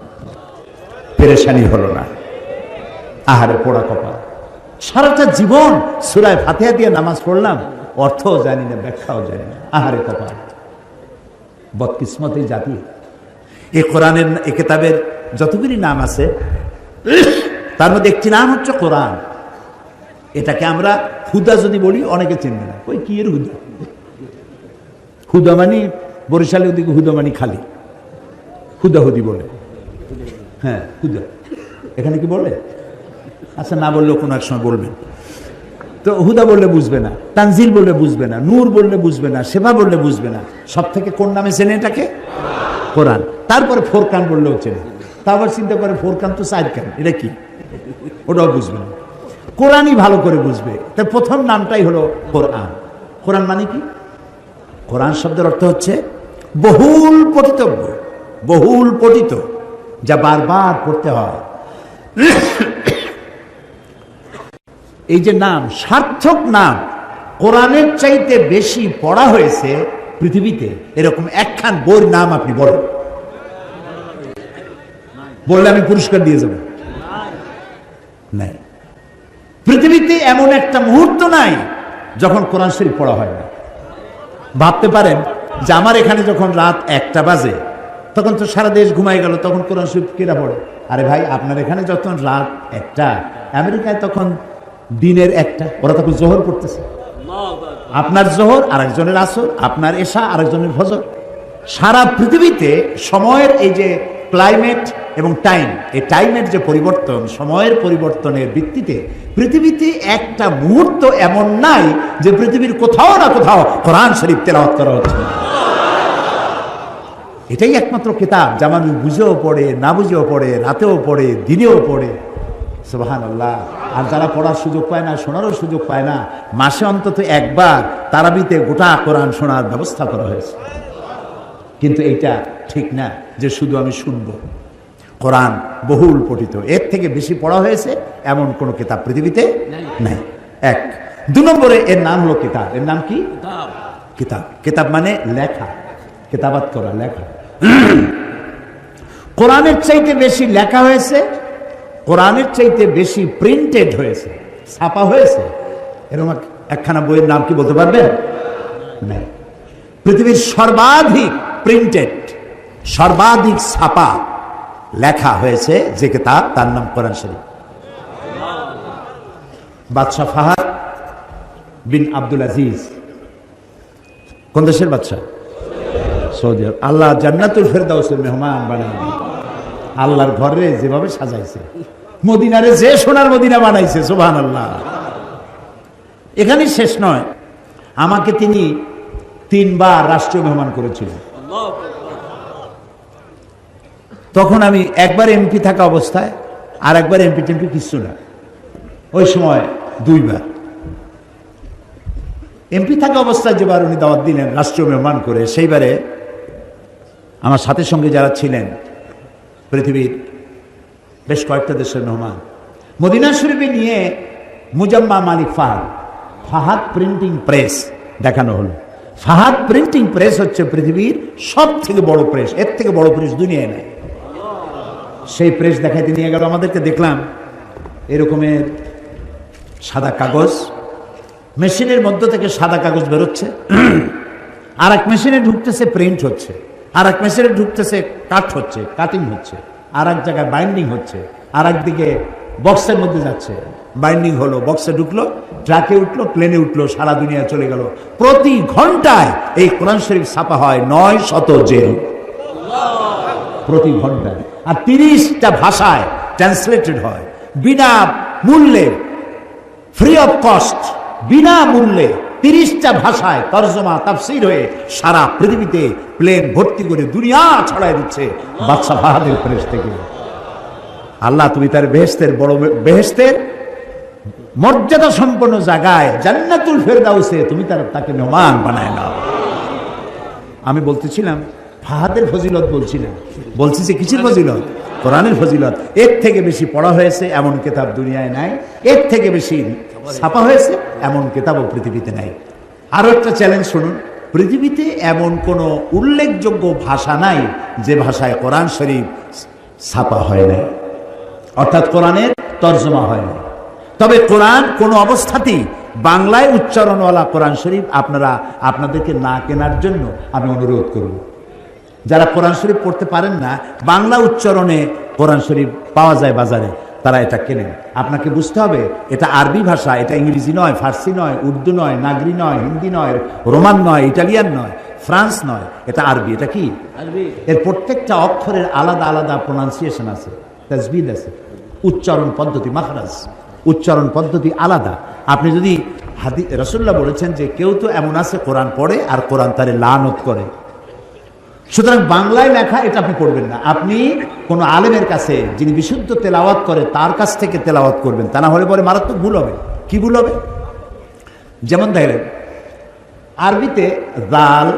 পেরেশানি হলো না। আহারে পোড়া কপাল, সারাটা জীবন সূরা ফাতিহা দিয়ে নামাজ পড়লাম, অর্থও জানি না, ব্যাখ্যাও জানি না। আহারে কপাল, বদকিসমত এই জাতি। এই কোরআনের, এই কিতাবের যতগুলি নাম আছে তার মধ্যে একটি নাম হচ্ছে কোরআন। এটাকে আমরা হুদা যদি বলি অনেকে চিনবে না, ওই কি এর হুদা, হুদা মানে বরিশালের ওদিকে হুদা মানে খালি, হুদাহুদি বলে। হ্যাঁ হুদা, এখানে কি বলে? আচ্ছা না বললেও কোনো এক সময় বলবেন। তো হুদা বললে বুঝবে না, তানজিল বললে বুঝবে না, নূর বললে বুঝবে না, সেবা বললে বুঝবে না। সব থেকে কোন নামে চেনে এটাকে? কোরআন। তারপরে ফোরকান বললেও চেনে, তারপর চিন্তা করে ফোরকান তো চারকান, এটা কি, ওটাও বুঝবে না। কোরআনই ভালো করে বুঝবে। তার প্রথম নামটাই হলো কোরআন। কোরআন মানে কি? কোরআন শব্দের অর্থ হচ্ছে বহুল পঠিতব্য, বহুল পঠিত, যা বারবার পড়তে হয়। এই যে নাম, সার্থক নাম, কোরআনের চাইতে বেশি পড়া হয়েছে পৃথিবীতে এরকম একখান বইয়ের নাম আপনি বলেন, বললে আমি পুরস্কার দিয়ে যাব। নাই, পৃথিবীতে এমন একটা মুহূর্ত নাই যখন কোরআন শরীফ পড়া হয় না। ভাবতে পারেন যে আমার এখানে যখন রাত 1টা বাজে তখন তো সারা দেশ ঘুমাই গেল, তখন কোরআন শরীফ কেরা পড়ে? আরে ভাই, আপনার এখানে যখন রাত 1টা, আমেরিকায় তখন দিনের 1টা, ওরা তখন জোহর পড়তেছে। আপনার জোহর আরেকজনের আসর, আপনার এশা আরেকজনের ফজর। সারা পৃথিবীতে সময়ের এই যে ক্লাইমেট এবং টাইম, এই টাইমের যে পরিবর্তন, সময়ের পরিবর্তনের ভিত্তিতে পৃথিবীতে একটা মুহূর্ত এমন নাই যে পৃথিবীর কোথাও না কোথাও কোরআন শরীফ তেলাওয়াত করা হচ্ছে না। এটাই একমাত্র কিতাব যা মানুষ বুঝেও পড়ে, না বুঝেও পড়ে, রাতেও পড়ে, দিনেও পড়ে। সুবহানাল্লাহ। আর যারা পড়ার সুযোগ পায় না, শোনারও সুযোগ পায় না, মাসে অন্তত একবার তারাবিতে গোটা কোরআন শোনার ব্যবস্থা করা হয়েছে। কিন্তু এইটা ঠিক না যে শুধু আমি শুনবো। কোরআন বহুল পঠিত, এর থেকে বেশি পড়া হয়েছে এমন কোন কিতাব পৃথিবীতে নাই। এক। 2 নম্বরে এর নাম হলো কিতাব। এর নাম কি? কিতাব। কিতাব মানে লেখা, কিতাবাত করা, লেখা। কোরআনের চাইতে বেশি লেখা হয়েছে, কোরআনের চাইতে বেশি প্রিন্টেড হয়েছে, ছাপা হয়েছে। এরকম একখানা বইয়ের নাম কি বলতে পারবেন? নাই। পৃথিবীর সর্বাধিক প্রিন্টেড, সর্বাধিক ছাপা লেখা হয়েছে যে কিতাব, তার নাম কোরআন শরীফ। বাদশাহ ফাহাদ বিন আব্দুল আজিজ, কোন দেশের বাদশাহ? সৌদি আরব। আল্লাহ জান্নাতুল ফেরদাউসের মেহমান বানাই, আল্লাহর ঘরে যেভাবে সাজাইছে, মদিনারে যে সোনার মদিনা বানাইছে, সুবহানাল্লাহ। এখানে শেষ নয়, আমাকে তিনি 3 বার রাষ্ট্রীয় মেহমান করেছিলেন। তখন আমি একবার এমপি থাকা অবস্থায়, আর একবার এমপি টেমপি কিছু না, ওই সময় 2 বার। এমপি থাকা অবস্থায় যেবার উনি দাওয়াত দিলেন রাষ্ট্রীয় মেহমান করে, সেইবারে আমার সাথে সঙ্গে যারা ছিলেন পৃথিবীর বেশ কয়েকটা দেশের মেহমান, মদিনা শরীফে নিয়ে মুজাম্মা মালিক ফাহাদ, ফাহাদ প্রিন্টিং প্রেস দেখানো হলো। ফাহাদ প্রিন্টিং প্রেস হচ্ছে পৃথিবীর সব থেকে বড় প্রেস, এর থেকে বড় প্রেস দুনিয়ায় নাই। সেই প্রেস দেখাইতে নিয়ে গেল আমাদেরকে। দেখলাম এরকমের সাদা কাগজ, মেশিনের মধ্য থেকে সাদা কাগজ বেরোচ্ছে, আর এক মেশিনে ঢুকতেছে প্রিন্ট হচ্ছে, আর এক মেশিনে ঢুকতেছে কাট হচ্ছে, কাটিং হচ্ছে, আর এক জায়গায় বাইন্ডিং হচ্ছে, আর একদিকে বক্সের মধ্যে যাচ্ছে, বাইন্ডিং হলো, বক্সে ঢুকলো, ট্রাকে উঠলো, প্লেনে উঠলো, সারা দুনিয়া চলে গেল। প্রতি ঘন্টায় এই কোরআন শরীফ ছাপা হয় 900 জেল, প্রতি ঘন্টায়। আর 30টা ভাষায় ট্রান্সলেটেড হয় বিনা মূল্যে, ফ্রি অফ কস্ট, বিনা মূল্যে 30টা ভাষায় তরজমা তাফসীর হয়ে সারা পৃথিবীতে প্লেন ভর্তি করে দুনিয়া ছড়ায় দিচ্ছে বাদশাহ ফাহাদের প্রেস থেকে। আল্লাহ তুমি তার বেহেশতের, বড় বেহেশতের মর্যাদা সম্পন্ন জায়গায় জান্নাতুল ফেরদাউসে তুমি তাকে মেহমান বানায় নাও। আমি বলতেছিলাম ফাহাদের ফজিলত বলছি না, বলছি যে কিসের ফজিলত? কোরআনের ফজিলত। এর থেকে বেশি পড়া হয়েছে এমন কিতাব দুনিয়ায় নাই, এর থেকে বেশি ছাপা হয়েছে এমন কিতাবও পৃথিবীতে নাই। আরো একটা চ্যালেঞ্জ শুনুন, পৃথিবীতে এমন কোনো উল্লেখযোগ্য ভাষা নাই যে ভাষায় কোরআন শরীফ ছাপা হয় নাই, অর্থাৎ কোরআনের তর্জমা হয় নাই। তবে কোরআন কোনো অবস্থাতেই বাংলায় উচ্চারণওয়ালা কোরআন শরীফ আপনাদেরকে না কেনার জন্য আমি অনুরোধ করব। যারা কোরআন শরীফ পড়তে পারেন না, বাংলা উচ্চারণে কোরআন শরীফ পাওয়া যায় বাজারে, তারা এটা কেনেন। আপনাকে বুঝতে হবে এটা আরবি ভাষা, এটা ইংরেজি নয়, ফার্সি নয়, উর্দু নয়, নাগরি নয়, হিন্দি নয়, রোমান নয়, ইটালিয়ান নয়, ফ্রান্স নয়, এটা আরবি। এটা কি আরবি? এর প্রত্যেকটা অক্ষরের আলাদা আলাদা প্রোনাউন্সিয়েশন আছে, তাজবিদ আছে, উচ্চারণ পদ্ধতি, মাখরাজ, উচ্চারণ পদ্ধতি আলাদা। আপনি যদি রাসূলুল্লাহ বলেছেন যে কেউ তো এমন আছে কোরআন পড়ে আর কোরআন তারে লানত করে, সুতরাং বাংলায় লেখা এটা আপনি পড়বেন না। আপনি কোনো আলেমের কাছে, যিনি বিশুদ্ধ তেলাওয়াত করে, তার কাছ থেকে তেলাওয়াত করবেন, তা না হলে পরে মারাত্মক ভুল হবে। কি ভুল হবে? যেমন দেখলেন আরবিতে দাল,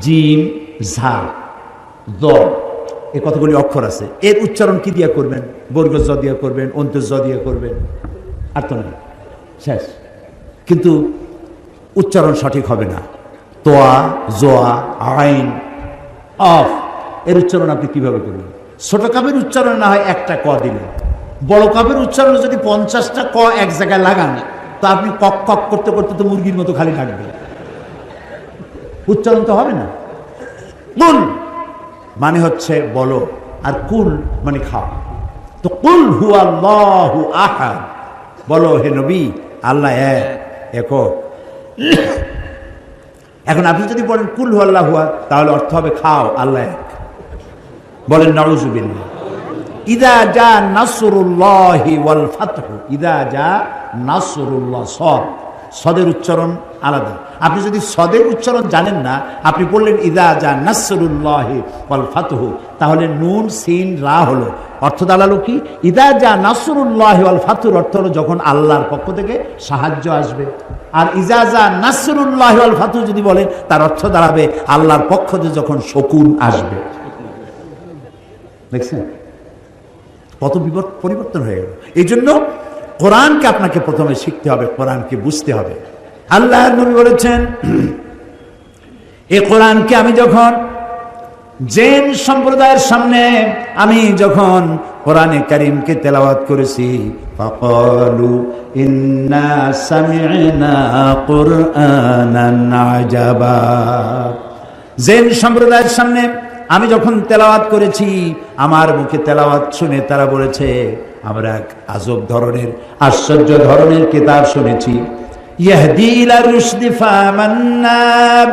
জিম, ঝা, দ, এই কতগুলি অক্ষর আছে, এর উচ্চারণ কি দিয়ে করবেন? বর্গ জ দিয়ে করবেন, অন্তর জ দিয়ে করবেন, আর তো নেই, শেষ। কিন্তু উচ্চারণ সঠিক হবে না। তোয়া, জোয়া, আইন, অফ, এর উচ্চারণ আপনি কিভাবে করবেন? ছোট কাপের উচ্চারণ না হয় একটা ক দিলেন, বড় কাপের উচ্চারণ যদি 50টা ক এক জায়গায় লাগান, তো আপনি কক কক করতে করতে তো মুরগির মতো খালি থাকবে, উচ্চারণ তো হবে না। কুল মানে হচ্ছে বলো, আর কুল মানে খাও। তো কুল হুয়াল্লাহু আহাদ, বলো হে নবী আল্লাহ একক। এখন আপনি যদি বলেন কুল হুয়াল্লাহু আহাদ, তাহলে অর্থ হবে খাও, আল্লাহ এক। বলেন নাউযুবিল্লাহ। ইদা জা নাসরুল্লাহি ওয়াল ফাতহু, ইদা জা নাসরুল্লাহ, সদের উচ্চারণ আলাদা। আপনি যদি সদের উচ্চারণ জানেন না, আপনি বললেন ইদা জা নাসরুল্লাহি ওয়াল ফাতহু, তাহলে নুন সিন রা হলো, অর্থ দাঁড়ালো কি? ইদা জা নাসরুল্লাহি ওয়াল ফাতহুর অর্থ হলো যখন আল্লাহর পক্ষ থেকে সাহায্য আসবে। আর ইজা জা নাসরুল্লাহি ওয়াল ফাতহু যদি বলেন, তার অর্থ দাঁড়াবে আল্লাহর পক্ষ থেকে যখন শকুন আসবে। দেখছেন কত পরিবর্তন হয়ে গেল। এই জন্য কোরআনকে আপনাকে প্রথমে শিখতে হবে, কোরআনকে বুঝতে হবে। আল্লাহর নবী বলেছেন, এই কোরআনকে আমি যখন জেন সম্প্রদায়ের সামনে আমি যখন কোরআনে কারীমকে তেলাওয়াত করেছি, ফাকালু ইন্না সামি'না কুরআনান আজাবা, জেন সম্প্রদায়ের সামনে আমি যখন তেলাওয়াত করেছি, আমার মুখে তেলাওয়াত শুনে তারা বলেছে আমরা এক আজব ধরনের, আশ্চর্য ধরনের কিতাব শুনেছি। ইয়াহদি ইলা রুশদি ফামান্না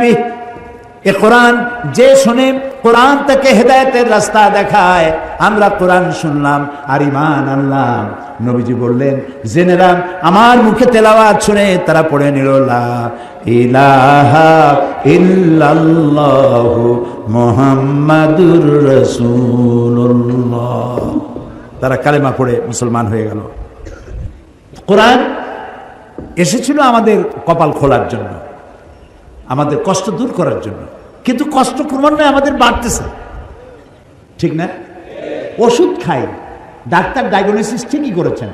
বিহ, এ কোরআন যে শুনে কোরআন তাকে হেদায়েতের রাস্তা দেখায়, আমরা কোরআন শুনলাম আর ঈমান আনলাম। নবীজি বললেন জেনেরা আমার মুখে তেলাওয়াত শুনে তারা পড়ে নিল লা ইলাহা ইল্লাল্লাহু মুহাম্মাদুর রাসূলুল্লাহ, তারা কালেমা পড়ে মুসলমান হয়ে গেল। কোরআন এসেছিল আমাদের কপাল খোলার জন্য, আমাদের কষ্ট দূর করার জন্য, কিন্তু কষ্ট ক্রমান্বয়ে আমাদের বাড়তেছে, ঠিক না? ওষুধ খাই, ডাক্তার ডায়াগনোসিস ঠিকই করেছেন,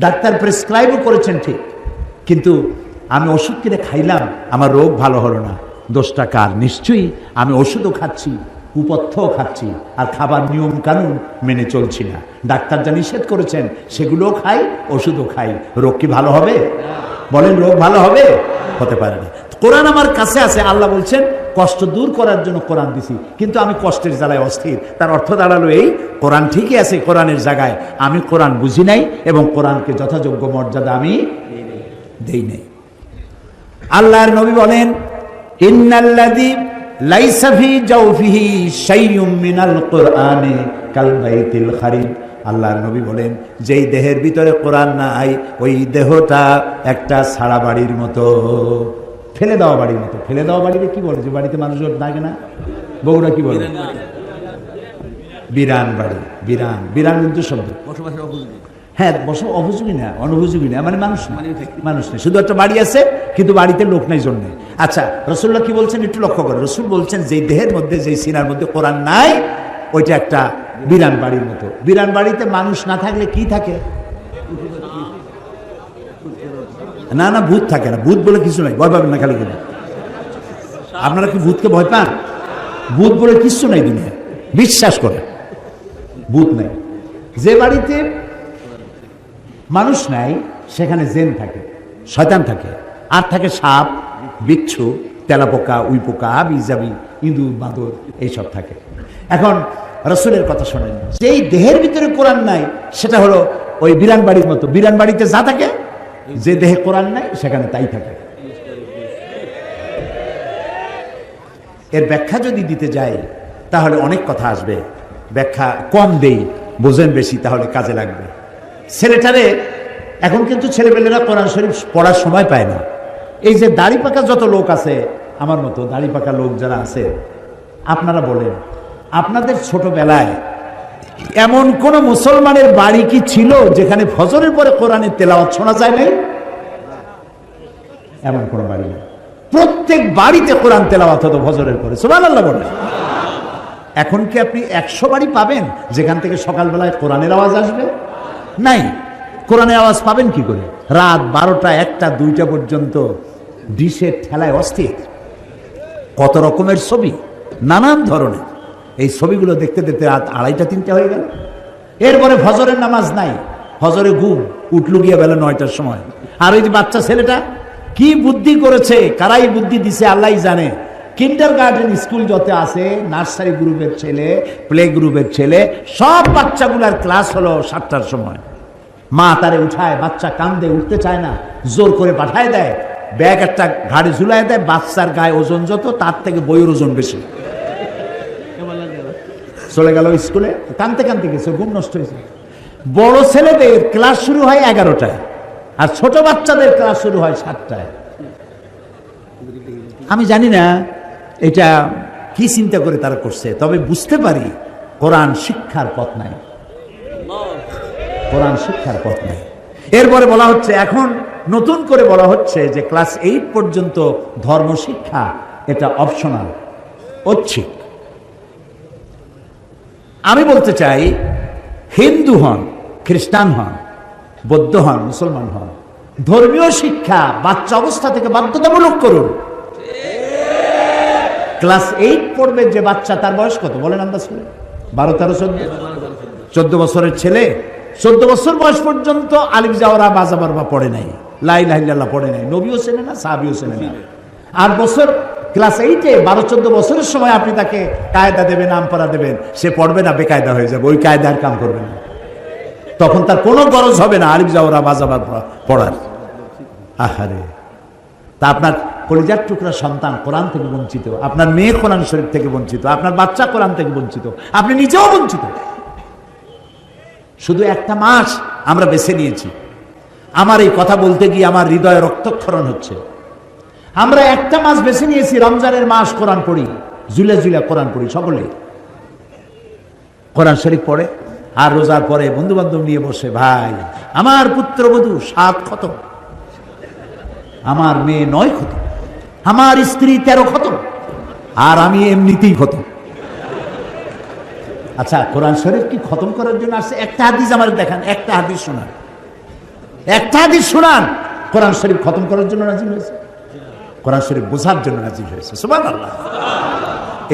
ডাক্তার প্রেসক্রাইবও করেছেন ঠিক, কিন্তু আমি ওষুধ কিনে খাইলাম, আমার রোগ ভালো হলো না, দোষটা কার? নিশ্চয়ই আমি ওষুধও খাচ্ছি, কুপথ্যও খাচ্ছি, আর খাবার নিয়ম কানুন মেনে চলছি না। ডাক্তার যা নিষেধ করেছেন সেগুলোও খাই, ওষুধও খাই, রোগ কি ভালো হবে? বলেন রোগ ভালো হবে? হতে পারে না। কোরআন আমার কাছে আছে, আল্লাহ বলছেন কষ্ট দূর করার জন্য কোরআন দিছি, কিন্তু আমি কষ্টের জ্বালায় অস্থির। তার অর্থ দাঁড়ালো এই, কোরআন ঠিকই আছে কোরআনের জায়গায়, আমি কোরআন বুঝি নাই এবং কোরআনকে যথাযোগ্য মর্যাদা আমি দেই নাই। আল্লাহর নবী বলেন ইন্নাল্লাযী লাইসা ফি জাওফিহি শাইউম মিনাল কুরআনি কাল বাইতিল খারিব, আল্লাহর নবী বলেন যেই দেহের ভিতরে কোরআন নাই, ওই দেহটা একটা ছাড়া বাড়ির মতো, ফেলে দেওয়া বাড়ির মতো। ফেলে দেওয়া বাড়িতে কি বলে? যে বাড়িতে মানুষ থাকে না, বগুড়া কি বলে? বিরান বাড়ি। বিরান, বিরান উর্দু শব্দ। হ্যাঁ, অপযোগী না, অনুপযোগী না, মানে মানুষ নেই, শুধু একটা বাড়ি আছে কিন্তু বাড়িতে লোক নাই জন্য। আচ্ছা, রাসূলুল্লাহ কি বলছেন একটু লক্ষ্য করে। রাসূল বলছেন যে দেহের মধ্যে, যে সিনার মধ্যে কোরআন নাই, ওইটা একটা বিরান বাড়ির মতো। বিরান বাড়িতে মানুষ না থাকলে কি থাকে? না না, ভূত থাকে না। ভূত বলে কিছু নাই, ভয় পাবেন না খালি করে। আপনারা কি ভূতকে ভয় পান? ভূত বলে কিছু নাই দুনিয়া, বিশ্বাস করে ভূত নাই। যে বাড়িতে মানুষ নাই সেখানে জিন থাকে, শয়তান থাকে, আর থাকে সাপ, বিচ্ছু, তেলাপোকা, উইপোকা, বিজাবি, ইঁদুর, বাঁদর, এইসব থাকে। এখন রাসূলের কথা শোনেন, যেই দেহের ভিতরে কোরআন নাই সেটা হলো ওই বিরান বাড়ির মতো। বিরান বাড়িতে যা থাকে, যে দেহে কোরআন নাই সেখানে তাই থাকে। এর ব্যাখ্যা যদি দিতে যাই তাহলে অনেক কথা আসবে। ব্যাখ্যা কম দেই, বোঝেন বেশি, তাহলে কাজে লাগবে। ছেলেটারে এখন কিন্তু ছেলেপেলেরা কোরআন শরীফ পড়ার সময় পায় না। এই যে দাড়ি পাকা যত লোক আছে, আমার মতো দাড়ি পাকা লোক যারা আছে, আপনারা বলেন, আপনাদের ছোটবেলায় এমন কোন মুসলমানের বাড়ি কি ছিল যেখানে ফজরের পরে কোরআনের তেলাওয়াত শোনা যায় নাই? এমন কোন বাড়ি নেই। প্রত্যেক বাড়িতে কোরআন তেলাওয়াত হতো ফজরের পরে, সুবহানাল্লাহ বলেন। এখন কি আপনি 100 বাড়ি পাবেন যেখান থেকে সকালবেলায় কোরআনের আওয়াজ আসবে? নাই। কোরআনের আওয়াজ পাবেন কি করে? রাত 12টা, 1টা, 2টা পর্যন্ত ডিশের ঠেলায় অস্থির, কত রকমের ছবি, নানান ধরনের। এই ছবিগুলো দেখতে দেখতে রাত 2:30, 3টা হয়ে গেল। এরপরে ফজরের নামাজ নাই, ফজরে ঘুম, উঠলু গিয়া বেলা 9টার সময়। আর ওই যে বাচ্চা ছেলেটা কি বুদ্ধি করেছে, কারাই বুদ্ধি দিছে আল্লাহই জানে। কিন্ডারগার্টেন স্কুল যত আছে, নার্সারি গ্রুপের ছেলে, প্লে গ্রুপের ছেলে, সব বাচ্চাগুলার ক্লাস হলো 7টার সময়। মা তারে উঠায়, বাচ্চা কান্দে, উঠতে চায় না, জোর করে পাঠায় দেয়, ব্যাগ একটা ঘাড়ে ঝুলাই দেয়। বাচ্চার গায়ে ওজন যত, তার থেকে বইয়ের ওজন বেশি। চলে গেল স্কুলে, কানতে কানতে গেছে, ঘুম নষ্ট হয়েছে। বড় ছেলেদের ক্লাস শুরু হয় 11টায়, আর ছোট বাচ্চাদের ক্লাস শুরু হয় 7টায়। আমি জানি না এটা কি চিন্তা করে তারা করছে, তবে বুঝতে পারি কোরআন শিক্ষার পথ নাই, কোরআন শিক্ষার পথ নাই। এরপরে বলা হচ্ছে, এখন নতুন করে বলা হচ্ছে যে ক্লাস 8 পর্যন্ত ধর্ম শিক্ষা, এটা অপশনাল, ঐচ্ছিক। আমি বলতে চাই, হিন্দু হন, খ্রিস্টান হন, বৌদ্ধ হন, মুসলমান হন, ধর্মীয় শিক্ষা বাচ্চা অবস্থা থেকে বাধ্যতামূলক করুন। ক্লাস 8 পড়বে যে বাচ্চা, তার বয়স কত বলেন আন্দাজ করে? 12, 13, 14 বছরের ছেলে 14 বছর বয়স পর্যন্ত আলিফ জাওরা বাজাবার বা পড়ে নাই, লা ইলাহা ইল্লাল্লাহ পড়ে নাই, নবীও চেনে না, সাহাবীও চেনে না। 8 বছর ক্লাস 8-এ 12-14 বছরের সময় আপনি তাকে কায়দা দেবেন, নাম পড়া দেবেন, সে পড়বে না, বেকায়দা হয়ে যাবে, ওই কায়দার কাম করবে না। তখন তার কোনো গরজ হবে না আলিফ জাওরা বাজাবার পড়ার। আহারে, তা আপনার কলিজার টুকরা সন্তান কোরআন থেকে বঞ্চিত, আপনার মেয়ে কোরআন শরীফ থেকে বঞ্চিত, আপনার বাচ্চা কোরআন থেকে বঞ্চিত, আপনি নিজেও বঞ্চিত। শুধু একটা মাস আমরা বেছে নিয়েছি। আমার এই কথা বলতে গিয়ে আমার হৃদয়ে রক্তক্ষরণ হচ্ছে। আমরা একটা মাস বেছে নিয়েছি, রমজানের মাস, কোরআন পড়ি, জুলে জুলে কোরআন পড়ি, সকলে কোরআন শরীফ পড়ে। আর রোজার পরে বন্ধু বান্ধব নিয়ে বসে, ভাই আমার পুত্রবধূ 7 খতম, আমার মেয়ে 9 খতম, আমার স্ত্রী 13 খতম, আর আমি এমনিতেই খতম। আচ্ছা, কোরআন শরীফ কি খতম করার জন্য আসছে? একটা হাদিস আমার দেখান, একটা হাদিস শোনান, একটা হাদিস শোনান। কোরআন শরীফ খতম করার জন্য নাজিল হয়েছে, কোরআন শরীফ বোঝার জন্য নাজিল হয়েছে। সুবহানাল্লাহ।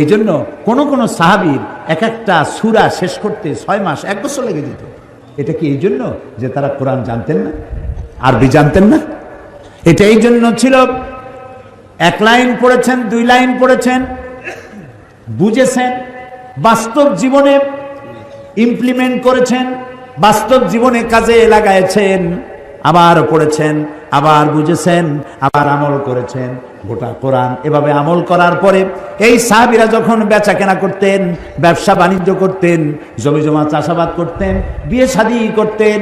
এই জন্য কোন কোন সাহাবীর এক একটা সূরা শেষ করতে 6 মাস, 1 বছর লেগে যেত। এটা কি এই জন্য যে তারা কোরআন জানতেন না, আরবি জানতেন না? এটা এই জন্য ছিল, 1 লাইন পড়েছেন, 2 লাইন পড়েছেন, বুঝেছেন, বাস্তব জীবনে ইমপ্লিমেন্ট করেছেন, বাস্তব জীবনে কাজে লাগাইছেন, আবার পড়েছেন, আবার বুঝেছেন, আবার আমল করেছেন। গোটা কোরআন এভাবে আমল করার পরে এই সাহাবীরা যখন বেচা কেনা করতেন, ব্যবসা বাণিজ্য করতেন, জমি জমা চাষাবাদ করতেন, বিয়ে শাদী করতেন,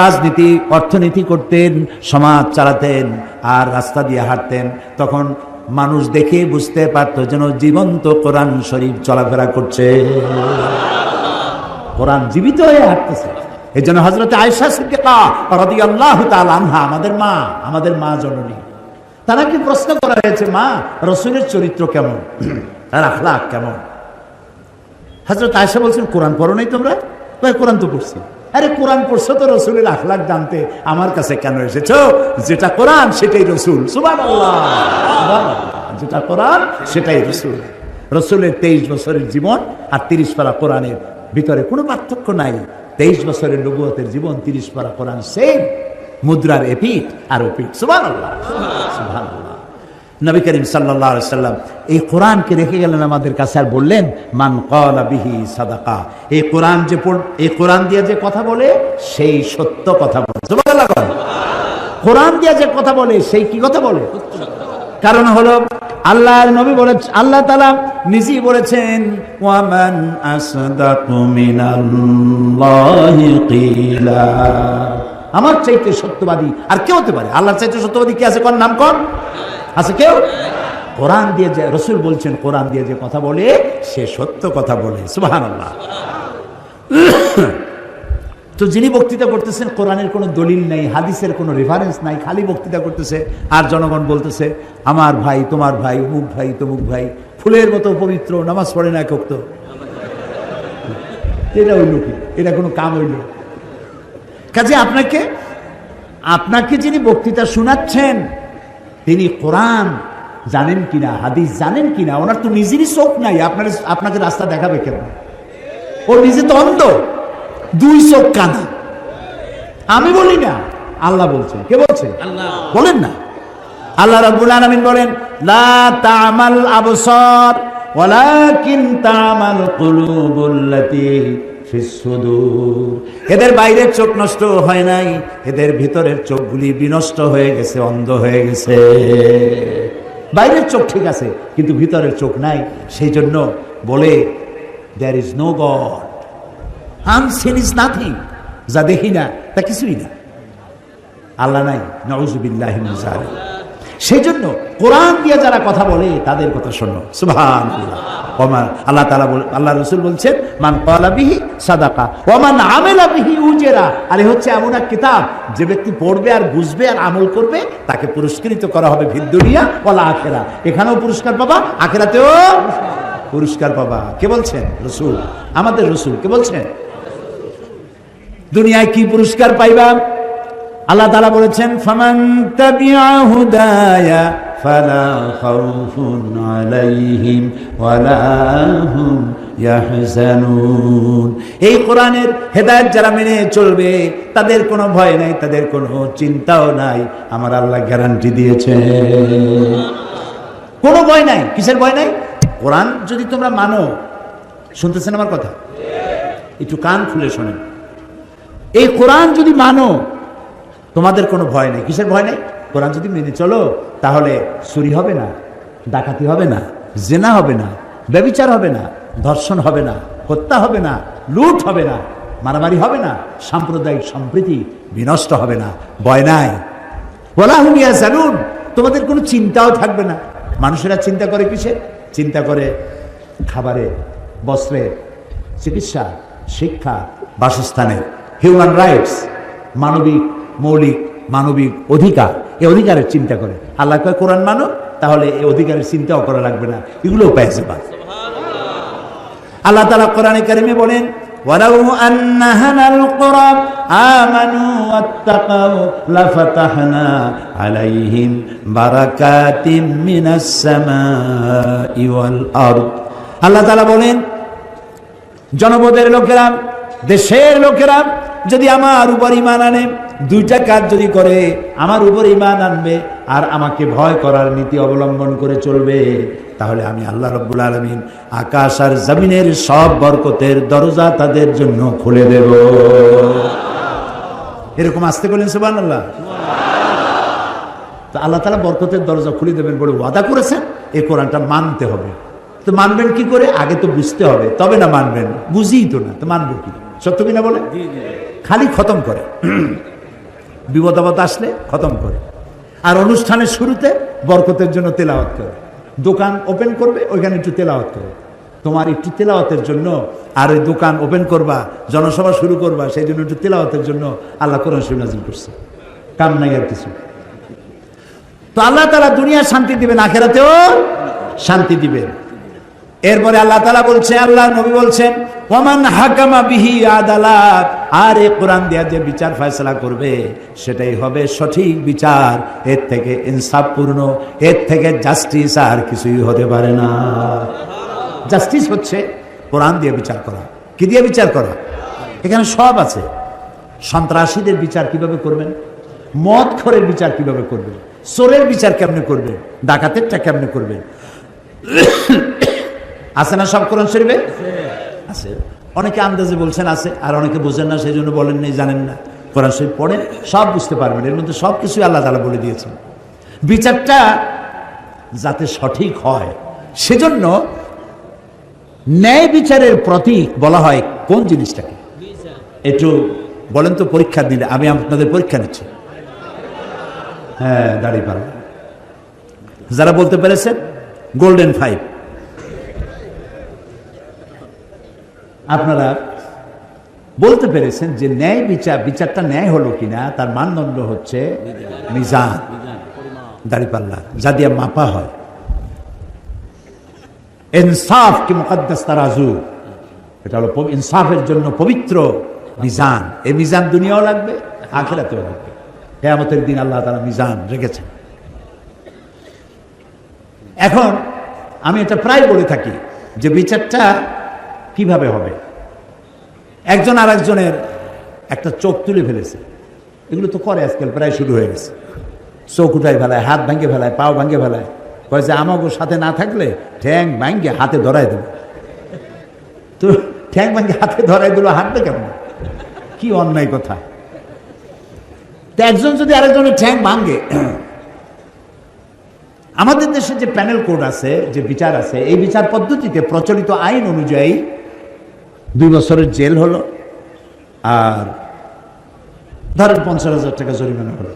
রাজনীতি অর্থনীতি করতেন, সমাজ চালাতেন, আর রাস্তা দিয়ে হাঁটতেন, তখন মানুষ দেখে বুঝতে পারত যেন জীবন্ত কোরআন শরীফ চলাফেরা করছে, কোরআন জীবিত হয়ে হাঁটতেছে। এই জন্য হযরত আয়েশা সিদ্দিকা রাদিয়াল্লাহু তাআলা আনহা, আমাদের মা জননী, তারা কি প্রশ্ন করা হয়েছে, মা রসুলের চরিত্র কেমন, তার আখলাক কেমন? হযরত আয়েশা বলছেন, কোরআন পড়ো নাই তোমরা? কোরআন তো পড়ছি। আরে কোরআন পড়ছো তো রসুলের আখলাক জানতে আমার কাছে কেন এসেছো? যেটা কোরআন সেটাই রসুল। সুবহানাল্লাহ, যেটা কোরআন সেটাই রসুল। রসুলের 23 বছরের জীবন আর 30 পারা কোরআনের ভিতরে কোনো পার্থক্য নাই। 23 বছরের নবুয়তের জীবন, 30 পারা কোরআন সেম, মুদ্রার এপিঠ আর ওপিঠ। সুবহানাল্লাহ, সুবহানাল্লাহ। নবী করিম সাল্লাল্লাহু আলাইহি সাল্লাম এই কোরআনকে রেখে গেলেন আমাদের কাছে আর বললেন, মান ক্বালা বিহি সাদাকা। এই কোরআন যে এই কোরআন দিয়ে যে কথা বলে সেই সত্য কথা বলে। সুবহানাল্লাহ। কোরআন দিয়ে যে কথা বলে সেই কি কথা বলে? কারণ হলো আল্লাহর নবী বলেছেন, আল্লাহ তাআলা নিজেই বলেছেন, ওয়া মান আসদাকু মিনাল্লাহি কিলা। আমার চাইতে সত্যবাদী আর কে হতে পারে? আল্লাহর চাইতে সত্যবাদী কে আছে? কোন নাম কোন আছে কেউ? কোরআন দিয়ে যে রাসূল বলছেন, কোরআন দিয়ে যে কথা বলে সে সত্য কথা বলে। সুবহানাল্লাহ। তো যিনি বক্তৃতা করতেছেন, কোরআনের কোনো দলিল নাই, হাদিসের কোনো রেফারেন্স নাই, খালি বক্তৃতা করতেছে আর জনগণ বলতেছে, আমার ভাই, তোমার ভাই, অমুক ভাই, তমুক ভাই, ফুলের মতো পবিত্র, নামাজ পড়ে না একক। তো এটা হইল কি? এটা কোনো কাম হইল? কাজে আপনাকে যিনি বক্তৃতা শোনাচ্ছেন তিনি কোরআন জানেন কিনা, হাদিস জানেন কিনা? ওনার তো নিজেরই চোখ নাই, আপনাকে রাস্তা দেখাবে কেন? ও নিজে তো অন্ধ, 2 চোখ কানা। আমি বলি না, আল্লাহ বলছেন। কে বলছে? আল্লাহ। বলেন না। আল্লাহ রাব্বুল আলামিন বলেন, লা তা'মাল আবসার ওয়ালাকিন তা'মাল কুলুবুল্লাতী ফিস সুদূর। এদের বাইরের চোখ নষ্ট হয় নাই, এদের ভিতরের চোখগুলি বিনষ্ট হয়ে গেছে, অন্ধ হয়ে গেছে। বাইরের চোখ ঠিক আছে কিন্তু ভিতরের চোখ নাই। সেই জন্য বলে, there is no god, unseen is nothing. যা দেখি না তা কিছুই না, আল্লাহ নাই। নাউযুবিল্লাহি মিন যালিক। সেই জন্য কোরআন দিয়ে যারা কথা বলে তাদের কথা শোনো। সুবহানাল্লাহ। আল্লাহ তাআলা আল্লাহ রাসূল বলছেন, মান ক্বালা বিহি সাদাকা ওয়া মান আমিলা বিহি উজরা। আরে হচ্ছে এমন এক কিতাব, যে ব্যক্তি পড়বে আর বুঝবে আর আমল করবে তাকে পুরস্কৃত করা হবে ফিদ দুনিয়া ওয়াল আখিরা। এখানেও পুরস্কার পাবা, আখিরাতেও পুরস্কার পাবা। কে বলছেন? রাসূল, আমাদের রাসূল। কে বলছেন? দুনিয়ায় কি পুরস্কার পাইবা? আল্লাহ তাআলা বলেছেন, ফামান তাবিআ হুদায়া ফালা খাউফুন আলাইহিম ওয়ালা হুম ইয়াহজানুন। এই কোরআনের হেদায়েত যারা মেনে চলবে তাদের কোনো ভয় নাই, তাদের কোনো চিন্তাও নাই। আমার আল্লাহ গ্যারান্টি দিয়েছে, কোনো ভয় নাই। কিসের ভয় নাই? কোরআন যদি তোমরা মানো। শুনতেছেন আমার কথা? একটু কান খুলে শোনেন। এই কোরআন যদি মানো তোমাদের কোনো ভয় নেই। কিসের ভয় নেই? কোরআন যদি মেনে চলো তাহলে চুরি হবে না, ডাকাতি হবে না, জেনা হবে না, ব্যভিচার হবে না, ধর্ষণ হবে না, হত্যা হবে না, লুট হবে না, মারামারি হবে না, সাম্প্রদায়িক সম্প্রীতি বিনষ্ট হবে না। ভয় নাই। ওয়ালা হুম ইয়াহজানুন। তোমাদের কোনো চিন্তাও থাকবে না। মানুষেরা চিন্তা করে কিসে? চিন্তা করে খাবারে, বস্ত্রে, চিকিৎসা, শিক্ষা, বাসস্থানের, হিউম্যান রাইটস, মৌলিক মানবিক অধিকার, এই অধিকারের চিন্তা করে। আল্লাহ কয় কোরআন মানো, তাহলে এই অধিকারের চিন্তাও করা লাগবে না, এগুলোও পেয়েছে। আল্লাহ তাআলা কোরআনে কারিমে বলেন, ওয়ালাউ আন্না আহলাল কুরা আমানু ওয়াত্তাকাউ লাফাতাহনা আলাইহিম বারাকাতিম মিনাস সামাই ওয়াল আরদ। আল্লাহ তাআলা বলেন, জনপদের লোকেরা, দেশের লোকেরা যদি আমার উপর ঈমান আনে, 2টা কাজ যদি করে, আমার উপর ঈমান আনবে আর আমাকে ভয় করার নীতি অবলম্বন করে চলবে, তাহলে আমি আল্লাহ রাব্বুল আলামিন আকাশ আর জমিনের সব বরকতের দরজা তাদের জন্য খুলে দেব। এরকম আসতে বলেন সুবহানাল্লাহ। তো আল্লাহ তাআলা বরকতের দরজা খুলে দেবেন বলে ওয়াদা করেছেন। এই কোরআনটা মানতে হবে। তো মানবেন কি করে? আগে তো বুঝতে হবে, তবে না মানবেন। বুঝিই তো না, তো মানবো কি? সত্য কিনা বলে? খালি খতম করে, বিপদ আপদ আসলে খতম করে, আর অনুষ্ঠানের শুরুতে বরকতের জন্য তেলাওয়াত করে। দোকান ওপেন করবে, ওইখানে একটু তেলাওয়াত করে। তোমার একটু তেলাওয়াতের জন্য, আর ওই দোকান ওপেন করবা, জনসভা শুরু করবা, সেই জন্য একটু তেলাওয়াতের জন্য আল্লাহ কোরআন শরীফ নাযিল করছে। কাম নাই আর কিছু। তো আল্লাহ তাআলা দুনিয়া শান্তি দিবেন, আখিরাতেও শান্তি দিবেন। এরপরে আল্লাহ তাআলা বলছে, আল্লাহ নবী বলছেন, ওয়ামান হাকামা বিহি আদালাত, আর এই কোরআন দিয়া যে বিচার ফয়সালা করবে সেটাই হবে সঠিক বিচার, এর থেকে ইনসাফপূর্ণ, এর থেকে জাস্টিস আর কিছুই হতে পারে না। জাস্টিস হচ্ছে কোরআন দিয়ে বিচার করা। কি দিয়ে বিচার করা? এখানে সব আছে। সন্ত্রাসীদের বিচার কিভাবে করবেন, মদখোরের বিচার কিভাবে করবেন, চোরের বিচার কেমনে করবেন, ডাকাতেরটা কেমনে করবেন, আছে না সব কোরআন শরীফে? আছে। অনেকে আন্দাজে বলছেন আছে, আর অনেকে বোঝেন না, সেই জন্য বলেন নেই, জানেন না। কোরআন শরীফ পড়েন, সব বুঝতে পারবেন। এর মধ্যে সব কিছুই আল্লাহ তাআলা বলে দিয়েছেন। বিচারটা যাতে সঠিক হয় সেজন্য ন্যায় বিচারের প্রতীক বলা হয় কোন জিনিসটাকে? একটু বলেন তো, পরীক্ষা দিলে আমি আপনাদের পরীক্ষা নিচ্ছি। হ্যাঁ, দাঁড়িপাল্লা। যারা বলতে পেরেছেন গোল্ডেন 5। আপনারা বলতে পেরেছেন যে ন্যায় বিচারটা ন্যায় হলো কিনা তার মানদণ্ড হচ্ছে মিজান, দাঁড়িপাল্লা, যা দিয়ে মাপা হয়। ইনসাফ কি মুকদ্দাস তারাজু, এটা হলো ইনসাফের জন্য পবিত্র মিজান। এই মিজান দুনিয়াও লাগবে, আখিরাতেও লাগবে। কিয়ামতের দিন আল্লাহ তাআলা মিজান রেখেছেন। এখন আমি এটা প্রায় বলে থাকি যে বিচারটা কিভাবে হবে। একজন আর একজনের একটা চোখ তুলে ফেলেছে, এগুলো তো করে আজকাল, প্রায় শুরু হয়ে গেছে। চোখ উঠাই ফেলায়, হাত ভাঙ্গে ফেলায়, পাও ভাঙ্গে ফেলায়, কয় যে আমাকে সাথে না থাকলে ঠ্যাং ভাঙ্গে হাতে ধরাই দেব। তো ঠ্যাং ভাঙ্গে হাতে ধরাই দিল, হাঁটবে কেমন? কি অন্যায় কথা। তো একজন যদি আরেকজনের ঠ্যাং ভাঙ্গে, আমাদের দেশে যে প্যানেল কোড আছে, যে বিচার আছে, এই বিচার পদ্ধতিতে প্রচলিত আইন অনুযায়ী 2 বছরের জেল হলো, আর ধরেন 50,000 টাকা জরিমানা হলো।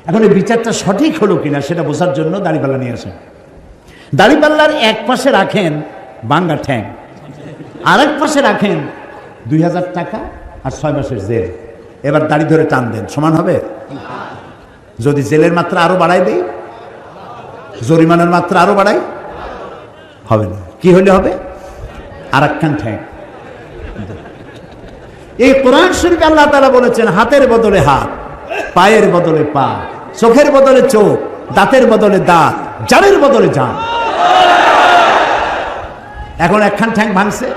এখন এই বিচারটা সঠিক হলো কিনা সেটা বোঝার জন্য দাড়িপাল্লা নিয়ে আসেন। দাড়িপাল্লার এক পাশে রাখেন ভাঙ্গা ঠ্যাং, আর এক পাশে রাখেন 2,000 টাকা আর 6 মাসের জেল। এবার দাড়ি ধরে টান দেন, সমান হবে? যদি জেলের মাত্রা আরো বাড়াই দেই, জরিমানার মাত্রা আরো বাড়াই, হবে না। কি হলে হবে? আর একখান ঠ্যাং। এই কোরআন শরীফে আল্লাহ তাআলা বলেছেন, হাতের বদলে হাত, পায়ের বদলে পা, চোখের বদলে চোখ, দাঁতের বদলে দাঁত, জানের বদলে জান। এখন একখান ঠ্যাং ভাঙছে,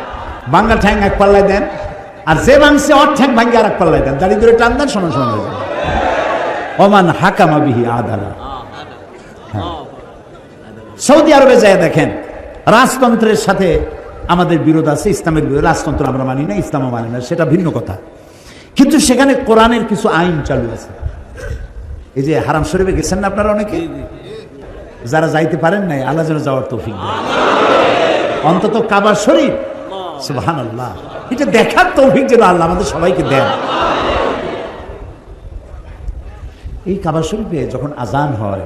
ভাঙ্গা ঠ্যাং এক পাল্লায় দেন, আর যে ভাঙছে ওর ঠ্যাং ভাঙ্গে আর এক পাল্লায় দেন, দাড়ি ধরে টান দেন, সমান সমান হয়ে যাবে। ওমান হাকামা বিহি আদালা। সৌদি আরবে যায় দেখেন, রাজতন্ত্রের সাথে আমাদের বিরোধ আছে, ইসলামের বিরোধ। রাজতন্ত্র আমরা মানি না, ইসলামও মানি না, সেটা ভিন্ন কথা। কিন্তু সেখানে কোরআনের কিছু আইন চালু আছে। এই যে হারাম শরীফে গেছেন না আপনারা অনেকে, যারা যাইতে পারেন নাই, আল্লাহ যেন যাওয়ার তৌফিক দেন। অন্তত কাবা শরীফ, সুবহানাল্লাহ, এটা দেখার তৌফিক যেন আল্লাহ আমাদের সবাইকে দেন। এই কাবা শরীফে যখন আজান হয়,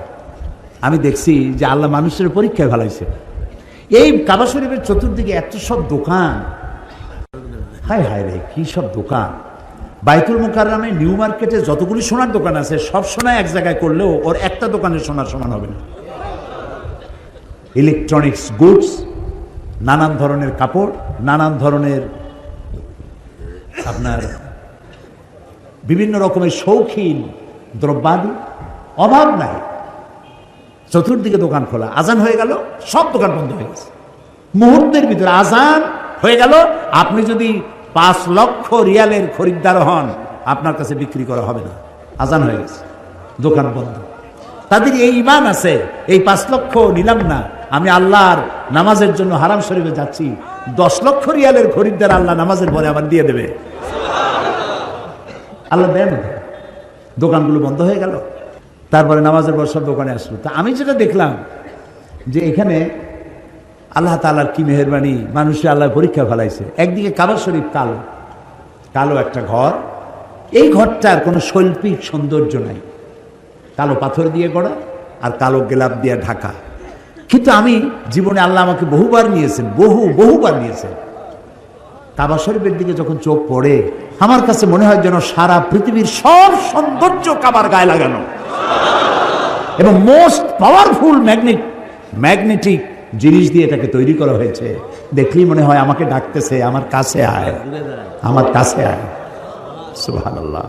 আমি দেখছি যে আল্লাহ মানুষের পরীক্ষায় ফেলাইছে। এই কাবা শরীফের চতুর্দিকে এত সব দোকান, হায় হায় রে, কি সব দোকান। বাইতুল মুকাররমে নিউ মার্কেটে যতগুলি সোনার দোকান আছে, সব সোনা এক জায়গায় করলেও ওর একটা দোকানের সোনার সমান হবে না। ইলেকট্রনিক্স গুডস, নানান ধরনের কাপড়, নানান ধরনের আপনার বিভিন্ন রকমের শৌখিন দ্রব্যাদি, অভাব নাই। চতুর্দিকে দোকান খোলা। আজান হয়ে গেল, সব দোকান বন্ধ হয়ে গেছে। মুহূর্তের ভিতরে আজান হয়ে গেল, আপনি যদি 5 লক্ষ রিয়ালের খরিদ্দার হন, আপনার কাছে বিক্রি করা হবে না। আজান হয়ে গেছে, দোকান বন্ধ। তাদের এই ঈমান আছে, এই 5 লক্ষ নিলাম না, আমি আল্লাহর নামাজের জন্য হারাম শরীফে যাচ্ছি, 10 লক্ষ রিয়ালের খরিদ্দার আল্লাহ নামাজের পরে আবার দিয়ে দেবে। আল্লাহ দেন। দোকানগুলো বন্ধ হয়ে গেল। তারপরে নামাজের পর সব দোকানে আসলো। তা আমি যেটা দেখলাম যে এখানে আল্লাহ তাআলার কি মেহেরবানি, মানুষের আল্লাহ পরীক্ষা ফেলাইছে। একদিকে কাবা শরীফ কালো, কালো একটা ঘর, এই ঘরটার কোনো শৈল্পিক সৌন্দর্য নাই, কালো পাথর দিয়ে গড়া আর কালো গেলাপ দিয়ে ঢাকা। কিন্তু আমি জীবনে আল্লাহ আমাকে বহুবার নিয়েছেন, বহুবার নিয়েছেন। কাবা শরীফের দিকে যখন চোখ পড়ে, আমার কাছে মনে হয় যেন সারা পৃথিবীর সব সৌন্দর্য কাবার গায়ে লাগানো। এবং মোস্ট পাওয়ারফুল ম্যাগনেটিক জিনিস দিয়ে এটাকে তৈরি করা হয়েছে। দেখলেই মনে হয় আমাকে ডাকতেছে, আমার কাছে আয়, আমার কাছে আয়। সুবহানাল্লাহ।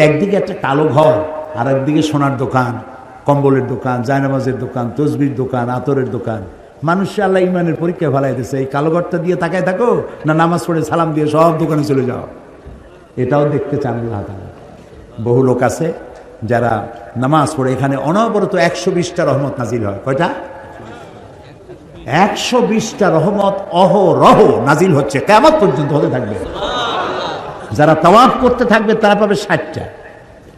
একদিকে একটা কালো ঘর, আর একদিকে সোনার দোকান, কম্বলের দোকান, জায়নামাজের দোকান, তসবির দোকান, আতরের দোকান। মানুষ আল্লাহ ইমানের পরীক্ষা ফেলাই দিয়েছে, এই কালো ঘরটা দিয়ে তাকায় থাকো না নামাজ পড়ে সালাম দিয়ে সব দোকানে চলে যাও। এটাও দেখতে চান আল্লাহ তাআলা। বহু লোক আছে যারা নামাজ পড়ে, এখানে অনবরত 120টা রহমত নাজিল হয়। কয়টা? 120টা রহমত অহরহ নাজিল হচ্ছে, কিয়ামত পর্যন্ত হতে থাকবে। যারা তাওয়াফ করতে থাকবে তারা পাবে 60টা,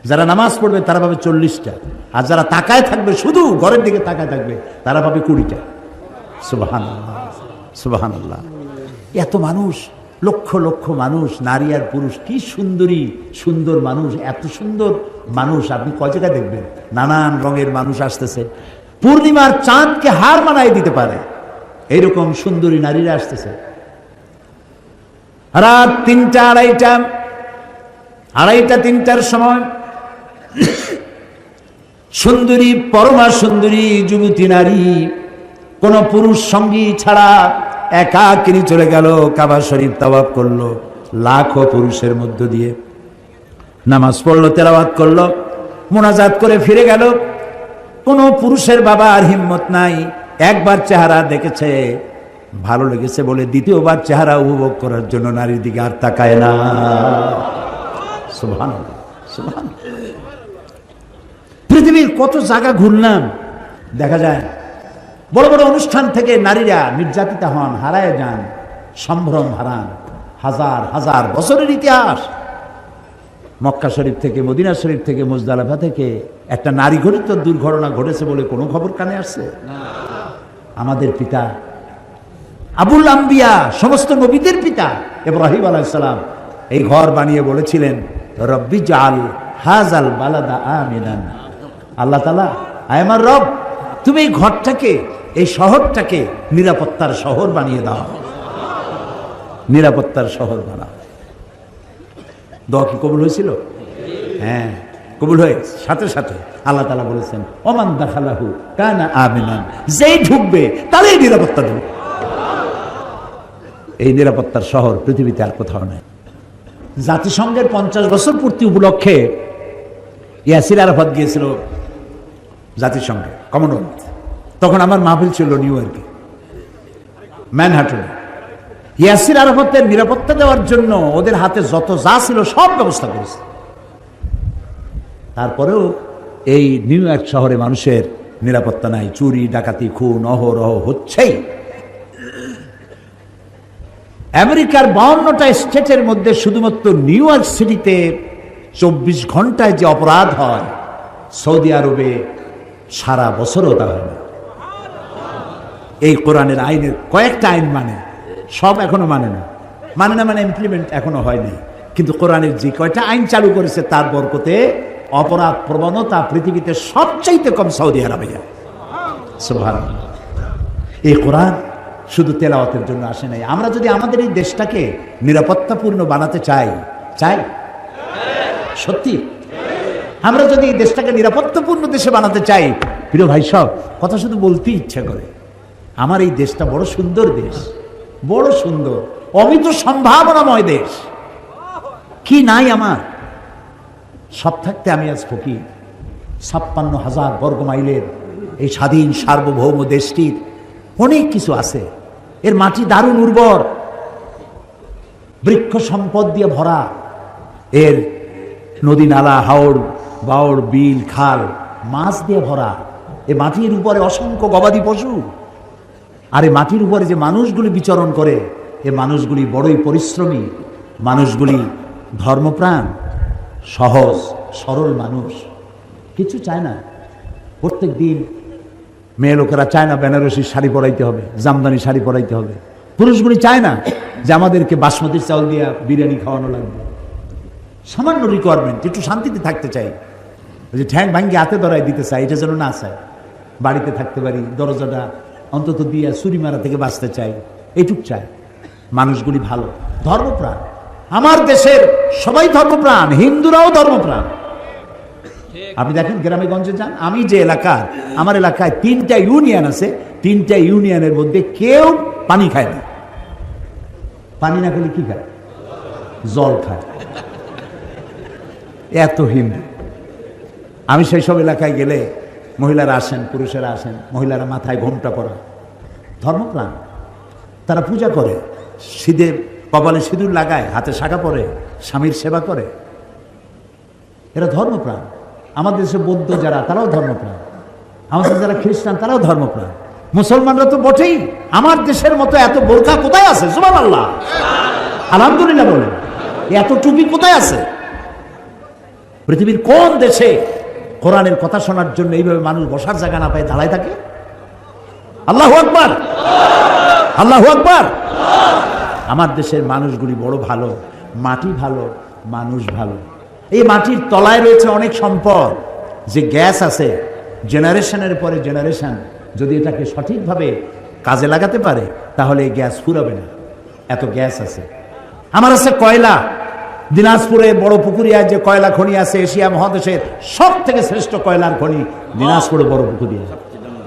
যারা নামাজ পড়বে তারা পাবে 40টা, আর যারা তাকায় থাকবে, শুধু ঘরের দিকে তাকায় থাকবে, তারা পাবে 20টা। সুবহানাল্লাহ, সুবহানাল্লাহ। এত মানুষ, লক্ষ লক্ষ মানুষ, নারী আর পুরুষ, কি সুন্দরী সুন্দর মানুষ, এত সুন্দর মানুষ আপনি কয় জায়গায় দেখবেন। নানান রঙের মানুষ আসতেছে, পূর্ণিমার চাঁদকে হার মানায় দিতে পারে এইরকম সুন্দরী নারীরা আসতেছে। রাত 3টা, 3টার সময় সুন্দরী, পরমা সুন্দরী যুবতী নারী কোন পুরুষ সঙ্গী ছাড়া একাকিনী চলে গেল, কাবা শরীফ তাওয়াফ করলো, লাখো পুরুষের মধ্য দিয়ে নামাজ পড়লো, তেলাওয়াত করলো, মুনাজাত করে ফিরে গেল। কোন পুরুষের বাবা আর হিম্মত নাই, একবার চেহারা দেখেছে, ভালো লেগেছে বলে দ্বিতীয়বার চেহারা উপভোগ করার জন্য নারীর দিকে আর তাকায় না। সুবহানাল্লাহ, সুবহানাল্লাহ। পৃথিবীর কত জায়গা ঘুরলাম, দেখা যায় বড় বড় অনুষ্ঠান থেকে নারীরা নির্যাতিত হন, হারায় যান, সম্ভ্রম হারান। হাজার হাজার বছরের ইতিহাস। মক্কা শরীফ থেকে, মদিনা শরীফ থেকে, মুজদালিফা থেকে একটা নারী ঘটিত দুর্ঘটনা ঘটেছে বলে কোনো খবর কানে আসছে? আমাদের পিতা আবুল আম্বিয়া, সমস্ত নবীদের পিতা ইব্রাহিম আলাইহিস সালাম এই ঘর বানিয়ে বলেছিলেন, রব্বি জাল হাযাল বালাদা আমিনান। আল্লাহ তাআলা, আয় আমার রব, তুমি এই ঘরটাকে, এই শহরটাকে নিরাপত্তার শহর বানিয়ে দাও, নিরাপত্তার শহর বানাও। দোয়া কি কবুল হয়েছিল? হ্যাঁ, কবুল হয়ে সাথে সাথে আল্লাহ তাআলা বলেছেন, ওমান দাখালাহু কানা আমিনান, যেই ঢুকবে তারই নিরাপত্তা দেবে। এই নিরাপত্তার শহর পৃথিবীতে আর কোথাও নেই। জাতিসংঘের 50 বছর পূর্তি উপলক্ষে ইয়াসির আরাফাত গিয়েছিল জাতিসংঘে, কমনওয়েলথ। তখন আমার মাহফিল ছিল নিউ ইয়র্কে, ম্যানহাটনে। ইয়াসির আরাফাতের নিরাপত্তা দেওয়ার জন্য ওদের হাতে যত যা ছিল সব ব্যবস্থা করেছে। তারপরেও এই নিউ ইয়র্ক শহরে মানুষের নিরাপত্তা নাই, চুরি ডাকাতি খুন অহরহ হচ্ছেই। আমেরিকার 52টা স্টেটের মধ্যে শুধুমাত্র নিউ ইয়র্ক সিটিতে 24 ঘন্টায় যে অপরাধ হয়, সৌদি আরবে সারা বছরও তা হয় না। এই কোরআনের আইনের কয়েকটা আইন মানে, সব এখনো মানে না, মানে ইমপ্লিমেন্ট এখনো হয়নি। কিন্তু কোরআনের যে কয়টা আইন চালু করেছে তার বরকতে অপরাধ প্রবণতা পৃথিবীতে সবচাইতে কম সৌদি আরবে। সুবহানাল্লাহ। এই কোরআন শুধু তেলাওয়াতের জন্য আসে নাই। আমরা যদি আমাদের এই দেশটাকে নিরাপত্তাপূর্ণ বানাতে চাই, সত্যি আমরা যদি এই দেশটাকে নিরাপত্তাপূর্ণ দেশে বানাতে চাই, প্রিয় ভাই, সব কথা শুধু বলতে ইচ্ছা করে। আমার এই দেশটা বড় সুন্দর দেশ, বড় সুন্দর, অমিত সম্ভাবনাময় দেশ। কি নাই আমার? সব থাকতে আমি আজ ফকির। 56,000 বর্গ মাইলের এই স্বাধীন সার্বভৌম দেশটির অনেক কিছু আছে। এর মাটি দারুণ উর্বর, বৃক্ষ সম্পদ দিয়ে ভরা, এর নদী নালা, হাওড় বাওড়, বিল খাল মাছ দিয়ে ভরা। এ মাটির উপরে অসংখ্য গবাদি পশু, আর এই মাটির উপরে যে মানুষগুলি বিচরণ করে, এ মানুষগুলি বড়ই পরিশ্রমী, মানুষগুলি ধর্মপ্রাণ, সহজ সরল মানুষ, কিছু চায় না। প্রত্যেক দিন মেয়ে লোকেরা চায় না বেনারসি শাড়ি পরাইতে হবে, জামদানি শাড়ি পরাইতে হবে। পুরুষগুলি চায় না যে আমাদেরকে বাসমতির চাউল দিয়ে বিরিয়ানি খাওয়ানো লাগবে। সামান্য রিকোয়ারমেন্ট, একটু শান্তিতে থাকতে চাই, যে ঠ্যাং ভাঙ্গি হাতে ধরাই দিতে চাই, এটা যেন না চায়। বাড়িতে থাকতে পারি, দরজাটা অন্তত দিয়ে চুরি মারা থেকে বাঁচতে চাই, এইটুক চায়। মানুষগুলি ভালো, ধর্মপ্রাণ। আমার দেশের সবাই ধর্মপ্রাণ, হিন্দুরাও ধর্মপ্রাণ। আপনি দেখেন গ্রামে গঞ্জে যান, আমি যে এলাকার, আমার এলাকায় 3টা ইউনিয়ন আছে, 3টা ইউনিয়নের মধ্যে কেউ পানি খায় না। পানি না খেলে কি খায়? জল খায়। এত হিন্দু। আমি সেই সব এলাকায় গেলে মহিলারা আসেন, পুরুষেরা আসেন, মহিলারা মাথায় ঘোমটা পরা, ধর্মপ্রাণ। তারা পূজা করে, সিঁদে কপালে সিঁদুর লাগায়, হাতে শাখা পরে, স্বামীর সেবা করে। এরা ধর্মপ্রাণ। আমাদের দেশে বৌদ্ধ যারা, তারাও ধর্মপ্রাণ। আমাদের যারা খ্রিস্টান, তারাও ধর্মপ্রাণ। মুসলমানরা তো বটেই। আমার দেশের মতো এত বোরকা কোথায় আছে? সুবহানাল্লাহ, আলহামদুলিল্লাহ বলেন। এত টুপি কোথায় আছে? পৃথিবীর কোন দেশে কোরআনের কথা শোনার জন্য এইভাবে মানুষ বসার জায়গা না পায় দাঁড়ায় থাকে? আল্লাহু আকবার, আল্লাহু আকবার। আমার দেশের মানুষগুলি বড় ভালো, মাটি ভালো, মানুষ ভালো। এই মাটির তলায় রয়েছে অনেক সম্পদ, যে গ্যাস আছে, জেনারেশনের পরে জেনারেশন যদি এটাকে সঠিকভাবে কাজে লাগাতে পারে তাহলে এই গ্যাস ফুরাবে না, এত গ্যাস আছে। আমার আছে কয়লা। দিনাজপুরে বড় পুকুরিয়ায় যে কয়লা খনি আছে, এশিয়া মহাদেশের সব থেকে শ্রেষ্ঠ কয়লার খনি দিনাজপুরে বড় পুকুরিয়া।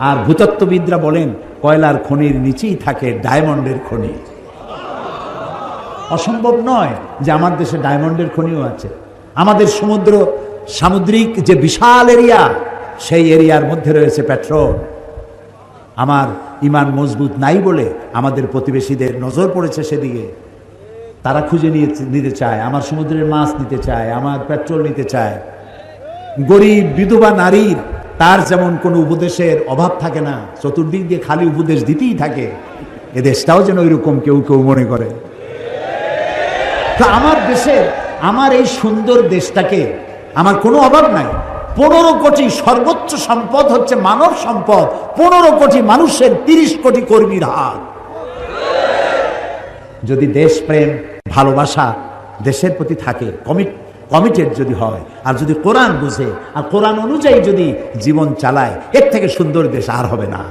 আর ভূতত্ত্ববিদরা বলেন কয়লার খনির নিচেই থাকে ডায়মন্ডের খনি। অসম্ভব নয় যে আমার দেশে ডায়মন্ডের খনিও আছে। আমাদের সামুদ্রিক যে বিশাল এরিয়া, সেই এরিয়ার মধ্যে রয়েছে পেট্রোল। আমার ইমান মজবুত নাই বলে আমাদের প্রতিবেশীদের নজর পড়েছে সেদিকে। তারা খুঁজে নিতে চায়, আমার সমুদ্রের মাছ নিতে চায়, আমার পেট্রোল নিতে চায়। গরিব বিধবা নারীর তার যেমন কোনো উপদেশের অভাব থাকে না, চতুর্দিক দিয়ে খালি উপদেশ দিতেই থাকে। এ দেশটাও যেন ওইরকম কেউ কেউ মনে করে। তো আমার দেশে, আমার এই সুন্দর দেশটাকে, আমার কোনো অভাব নাই। 15 কোটি সর্বোচ্চ সম্পদ হচ্ছে মানব সম্পদ। 15 কোটি মানুষের 30 কোটি কর্মীর হাত। যদি দেশপ্রেম, ভালোবাসা দেশের প্রতি থাকে, কমিটেড যদি হয়, আর যদি কোরআন বুঝে আর কোরআন অনুযায়ী যদি জীবন চালায়, এর থেকে সুন্দর দেশ আর হবে না।